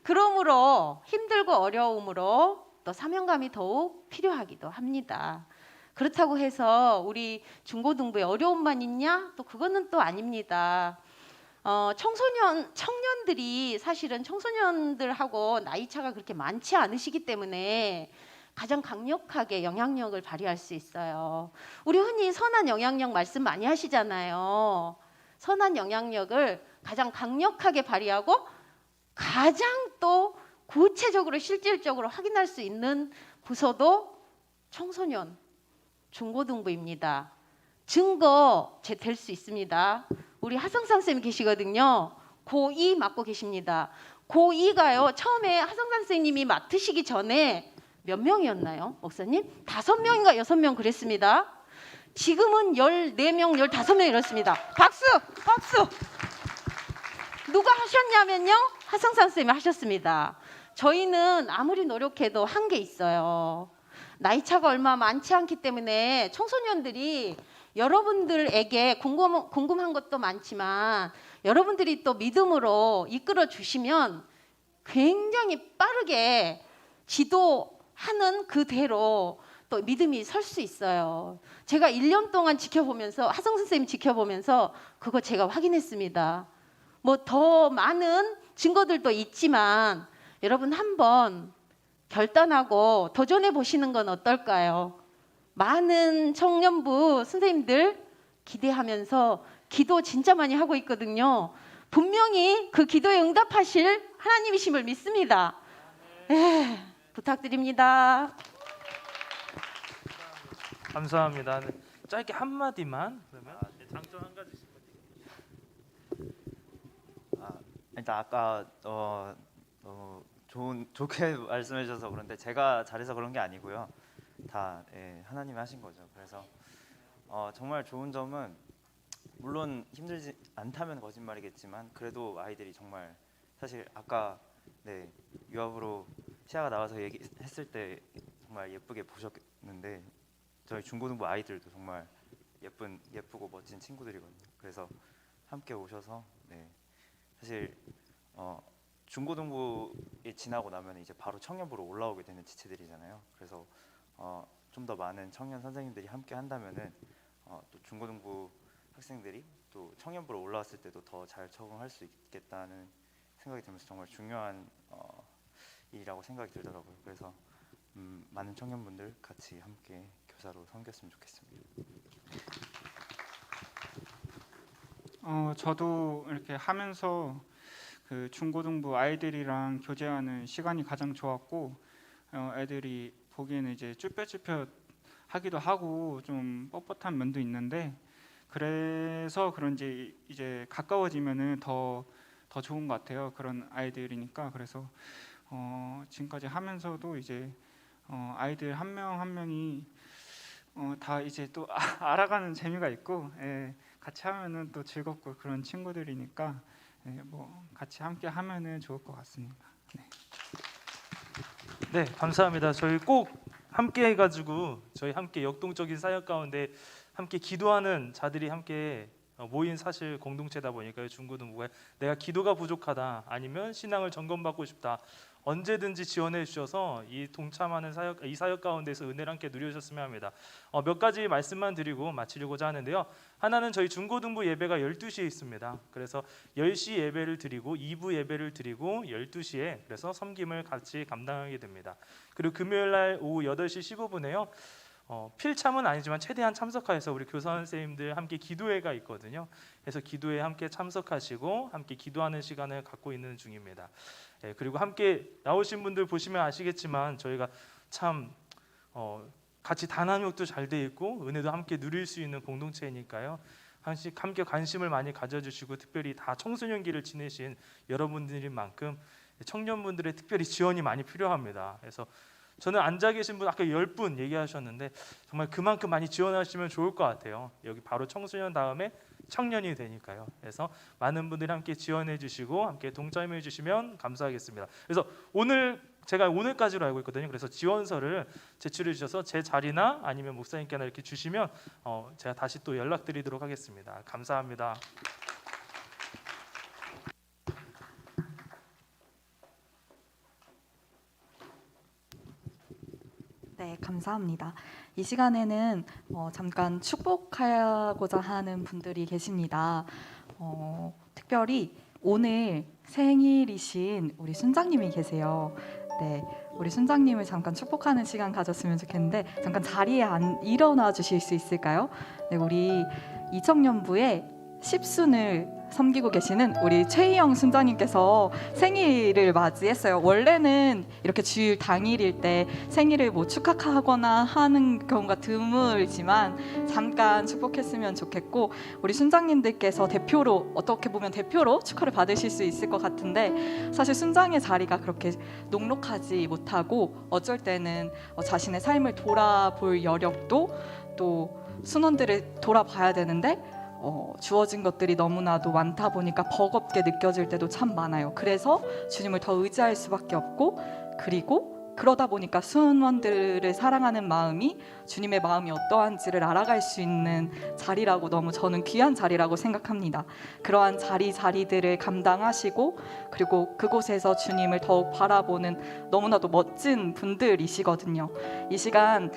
그러므로 힘들고 어려움으로 또 사명감이 더욱 필요하기도 합니다. 그렇다고 해서 우리 중고등부에 어려움만 있냐? 또 그거는 또 아닙니다. 청년들이 사실은 청소년들하고 나이 차가 그렇게 많지 않으시기 때문에 가장 강력하게 영향력을 발휘할 수 있어요. 우리 흔히 선한 영향력 말씀 많이 하시잖아요. 선한 영향력을 가장 강력하게 발휘하고 가장 또 구체적으로 실질적으로 확인할 수 있는 부서도 청소년 중고등부입니다. 증거 될 수 있습니다. 우리 하성상 쌤이 계시거든요. 고2 맡고 계십니다. 고2가요, 처음에 하성상 선생님이 맡으시기 전에 몇 명이었나요, 목사님? 5명인가 6명 그랬습니다. 지금은 14명, 15명 이렇습니다. 박수! 박수! 누가 하셨냐면요, 하성상 쌤이 하셨습니다. 저희는 아무리 노력해도 한계 있어요. 나이 차가 얼마 많지 않기 때문에 청소년들이 여러분들에게 궁금한 것도 많지만 여러분들이 또 믿음으로 이끌어 주시면 굉장히 빠르게 지도하는 그대로 또 믿음이 설 수 있어요. 제가 1년 동안 지켜보면서 하성 선생님 지켜보면서 그거 제가 확인했습니다. 뭐 더 많은 증거들도 있지만 여러분 한번 결단하고 도전해 보시는 건 어떨까요? 많은 청년부 선생님들 기대하면서 기도 진짜 많이 하고 있거든요. 분명히 그 기도에 응답하실 하나님이심을 믿습니다. 부탁드립니다. 감사합니다. 네, 짧게 한 마디만 그러면 장점 한 가지. 일단 아까 좋게 말씀해 주셔서 그런데 제가 잘해서 그런 게 아니고요. 다 하나님이 하신 거죠. 그래서 정말 좋은 점은 물론 힘들지 않다면 거짓말이겠지만 그래도 아이들이 정말 사실 아까 유학으로 시아가 나와서 얘기했을 때 정말 예쁘게 보셨는데 저희 중고등부 아이들도 정말 예쁘고 멋진 친구들이거든요. 그래서 함께 오셔서 사실 중고등부에 지나고 나면 이제 바로 청년부로 올라오게 되는 지체들이잖아요. 그래서 좀 더 많은 청년 선생님들이 함께 한다면은 또 중고등부 학생들이 또 청년부로 올라왔을 때도 더 잘 적응할 수 있겠다는 생각이 들면서 정말 중요한 일이라고 생각이 들더라고요. 그래서 많은 청년분들 같이 함께 교사로 섬겼으면 좋겠습니다. 저도 이렇게 하면서 그 중고등부 아이들이랑 교제하는 시간이 가장 좋았고 애들이 보기에는 이제 쭈뼛쭈뼛 하기도 하고 좀 뻣뻣한 면도 있는데 그래서 그런지 이제 가까워지면은 더 좋은 것 같아요. 그런 아이들이니까. 그래서 지금까지 하면서도 이제 아이들 한 명 한 명이 다 이제 또 알아가는 재미가 있고 같이 하면은 또 즐겁고 그런 친구들이니까 뭐 같이 함께 하면은 좋을 것 같습니다. 네, 감사합니다. 저희 꼭 함께 해가지고 저희 함께 역동적인 사역 가운데 함께 기도하는 자들이 함께 모인 사실 공동체다 보니까요. 중고등부가 내가 기도가 부족하다 아니면 신앙을 점검받고 싶다 언제든지 지원해 주셔서 이 동참하는 이 사역 가운데서 은혜를 함께 누려주셨으면 합니다. 몇 가지 말씀만 드리고 마치려고자 하는데요. 하나는 저희 중고등부 예배가 12시에 있습니다. 그래서 10시 예배를 드리고 2부 예배를 드리고 12시에 그래서 섬김을 같이 감당하게 됩니다. 그리고 금요일 날 오후 8시 15분에요. 필참은 아니지만 최대한 참석하여서 우리 교사 선생님들 함께 기도회가 있거든요. 그래서 기도회에 함께 참석하시고 함께 기도하는 시간을 갖고 있는 중입니다. 그리고 함께 나오신 분들 보시면 아시겠지만 저희가 참 같이 단합력도 잘 돼 있고 은혜도 함께 누릴 수 있는 공동체이니까요. 함께 관심을 많이 가져주시고 특별히 다 청소년기를 지내신 여러분들인 만큼 청년분들의 특별히 지원이 많이 필요합니다. 그래서 저는 앉아 계신 분 아까 10분 얘기하셨는데 정말 그만큼 많이 지원하시면 좋을 것 같아요. 여기 바로 청소년 다음에 청년이 되니까요. 그래서 많은 분들이 함께 지원해 주시고 함께 동참해 주시면 감사하겠습니다. 그래서 제가 오늘까지로 알고 있거든요. 그래서 지원서를 제출해 주셔서 제 자리나 아니면 목사님께나 이렇게 주시면 제가 다시 또 연락드리도록 하겠습니다. 감사합니다. 네, 감사합니다. 이 시간에는 잠깐 축복하고자 하는 분들이 계십니다. 특별히 오늘 생일이신 우리 순장님이 계세요. 네, 우리 순장님을 잠깐 축복하는 시간 가졌으면 좋겠는데 잠깐 자리에 일어나 주실 수 있을까요? 네, 우리 이청년부의 10순을 섬기고 계시는 우리 최희영 순장님께서 생일을 맞이했어요. 원래는 이렇게 주일 당일일 때 생일을 뭐 축하하거나 하는 경우가 드물지만 잠깐 축복했으면 좋겠고 우리 순장님들께서 대표로 어떻게 보면 대표로 축하를 받으실 수 있을 것 같은데 사실 순장의 자리가 그렇게 녹록하지 못하고 어쩔 때는 자신의 삶을 돌아볼 여력도 또 순원들을 돌아봐야 되는데 주어진 것들이 너무나도 많다 보니까 버겁게 느껴질 때도 참 많아요. 그래서 주님을 더 의지할 수밖에 없고 그리고 그러다 보니까 수원들을 사랑하는 마음이 주님의 마음이 어떠한지를 알아갈 수 있는 자리라고, 너무 저는 귀한 자리라고 생각합니다. 그러한 자리들을 감당하시고 그리고 그곳에서 주님을 더욱 바라보는 너무나도 멋진 분들이시거든요. 이 시간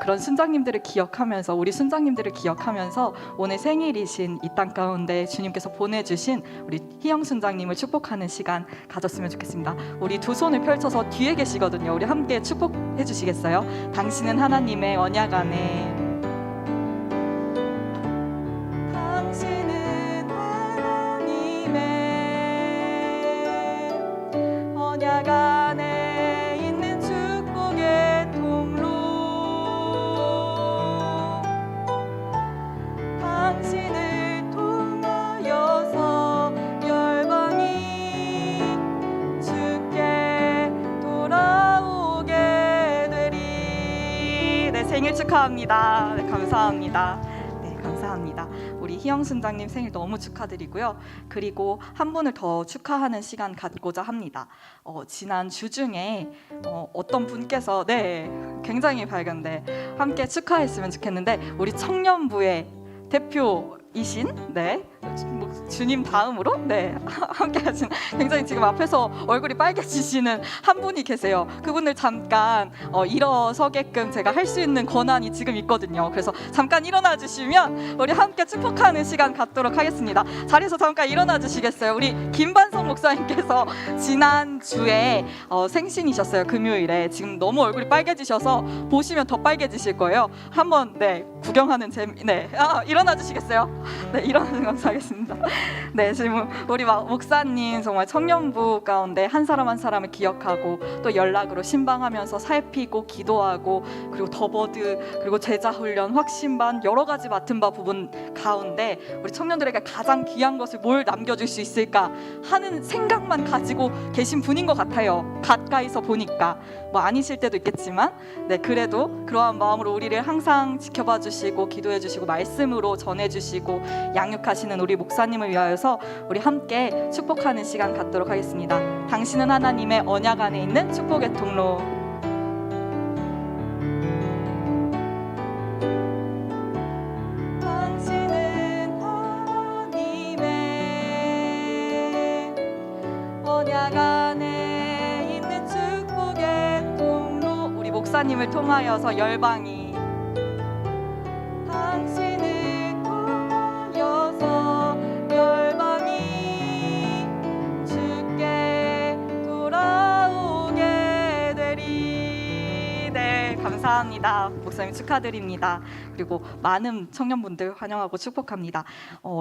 그런 순장님들을 기억하면서, 우리 순장님들을 기억하면서 오늘 생일이신 이 땅 가운데 주님께서 보내주신 우리 희영 순장님을 축복하는 시간 가졌으면 좋겠습니다. 우리 두 손을 펼쳐서 뒤에 계시거든요. 우리 함께 축복해 주시겠어요? 당신은 하나님의 언약 안에, 당신은 하나님의 언약 안에 있는 축복의 통로, 당신을 통하여서 열방이 주께 돌아오게 되리. 네, 생일 축하합니다. 네, 감사합니다. 네, 감사합니다. 우리 희영 순장님 생일 너무 축하드리고요. 그리고 한 분을 더 축하하는 시간 갖고자 합니다. 지난 주 중에 어떤 분께서 굉장히 밝은데 함께 축하했으면 좋겠는데, 우리 청년부의 대표이신 주님 다음으로 함께 하신, 굉장히 지금 앞에서 얼굴이 빨개지시는 한 분이 계세요. 그분을 잠깐 일어서게끔 제가 할 수 있는 권한이 지금 있거든요. 그래서 잠깐 일어나 주시면 우리 함께 축복하는 시간 갖도록 하겠습니다. 자리에서 잠깐 일어나 주시겠어요? 우리 김반성 목사님께서 지난주에 생신이셨어요. 금요일에. 지금 너무 얼굴이 빨개지셔서 보시면 더 빨개지실 거예요. 한번 구경하는 재미. 일어나 주시겠어요? 일어나는 감사하겠습니다. 지금 우리 목사님 정말 청년부 가운데 한 사람 한 사람을 기억하고 또 연락으로 신방하면서 살피고 기도하고, 그리고 더버드, 그리고 제자훈련, 확신반, 여러 가지 맡은 바 부분 가운데 우리 청년들에게 가장 귀한 것을 뭘 남겨줄 수 있을까 하는 생각만 가지고 계신 분인 것 같아요. 가까이서 보니까. 뭐 아니실 때도 있겠지만 그래도 그러한 마음으로 우리를 항상 지켜봐 주시고 기도해 주시고 말씀으로 전해 주시고 양육하시는 우리 목사님을 위하여서 우리 함께 축복하는 시간 갖도록 하겠습니다. 당신은 하나님의 언약 안에 있는 축복의 통로. 당신은 하나님의 언약 안에 있는 축복의 통로. 우리 목사님을 통하여서 열방이, 당신을 통하여서 열방이 주께 돌아오게 되리. 네, 감사합니다. 목사님 축하드립니다. 그리고 많은 청년분들 환영하고 축복합니다.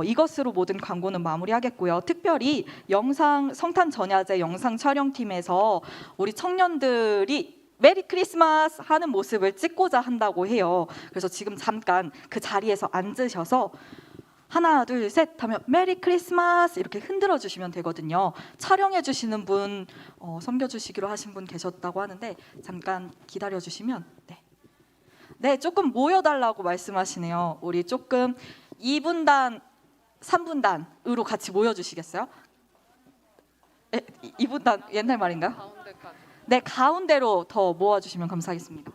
이것으로 모든 광고는 마무리하겠고요. 특별히 성탄 전야제 영상 촬영팀에서 우리 청년들이 메리 크리스마스 하는 모습을 찍고자 한다고 해요. 그래서 지금 잠깐 그 자리에서 앉으셔서 하나 둘 셋 하면 메리 크리스마스 이렇게 흔들어 주시면 되거든요. 촬영해 주시는 분, 섬겨주시기로 하신 분 계셨다고 하는데 잠깐 기다려 주시면 조금 모여달라고 말씀하시네요. 우리 조금 2분단 3분단으로 같이 모여주시겠어요? 2분단 옛날 말인가요? 가운데로 더 모아주시면 감사하겠습니다.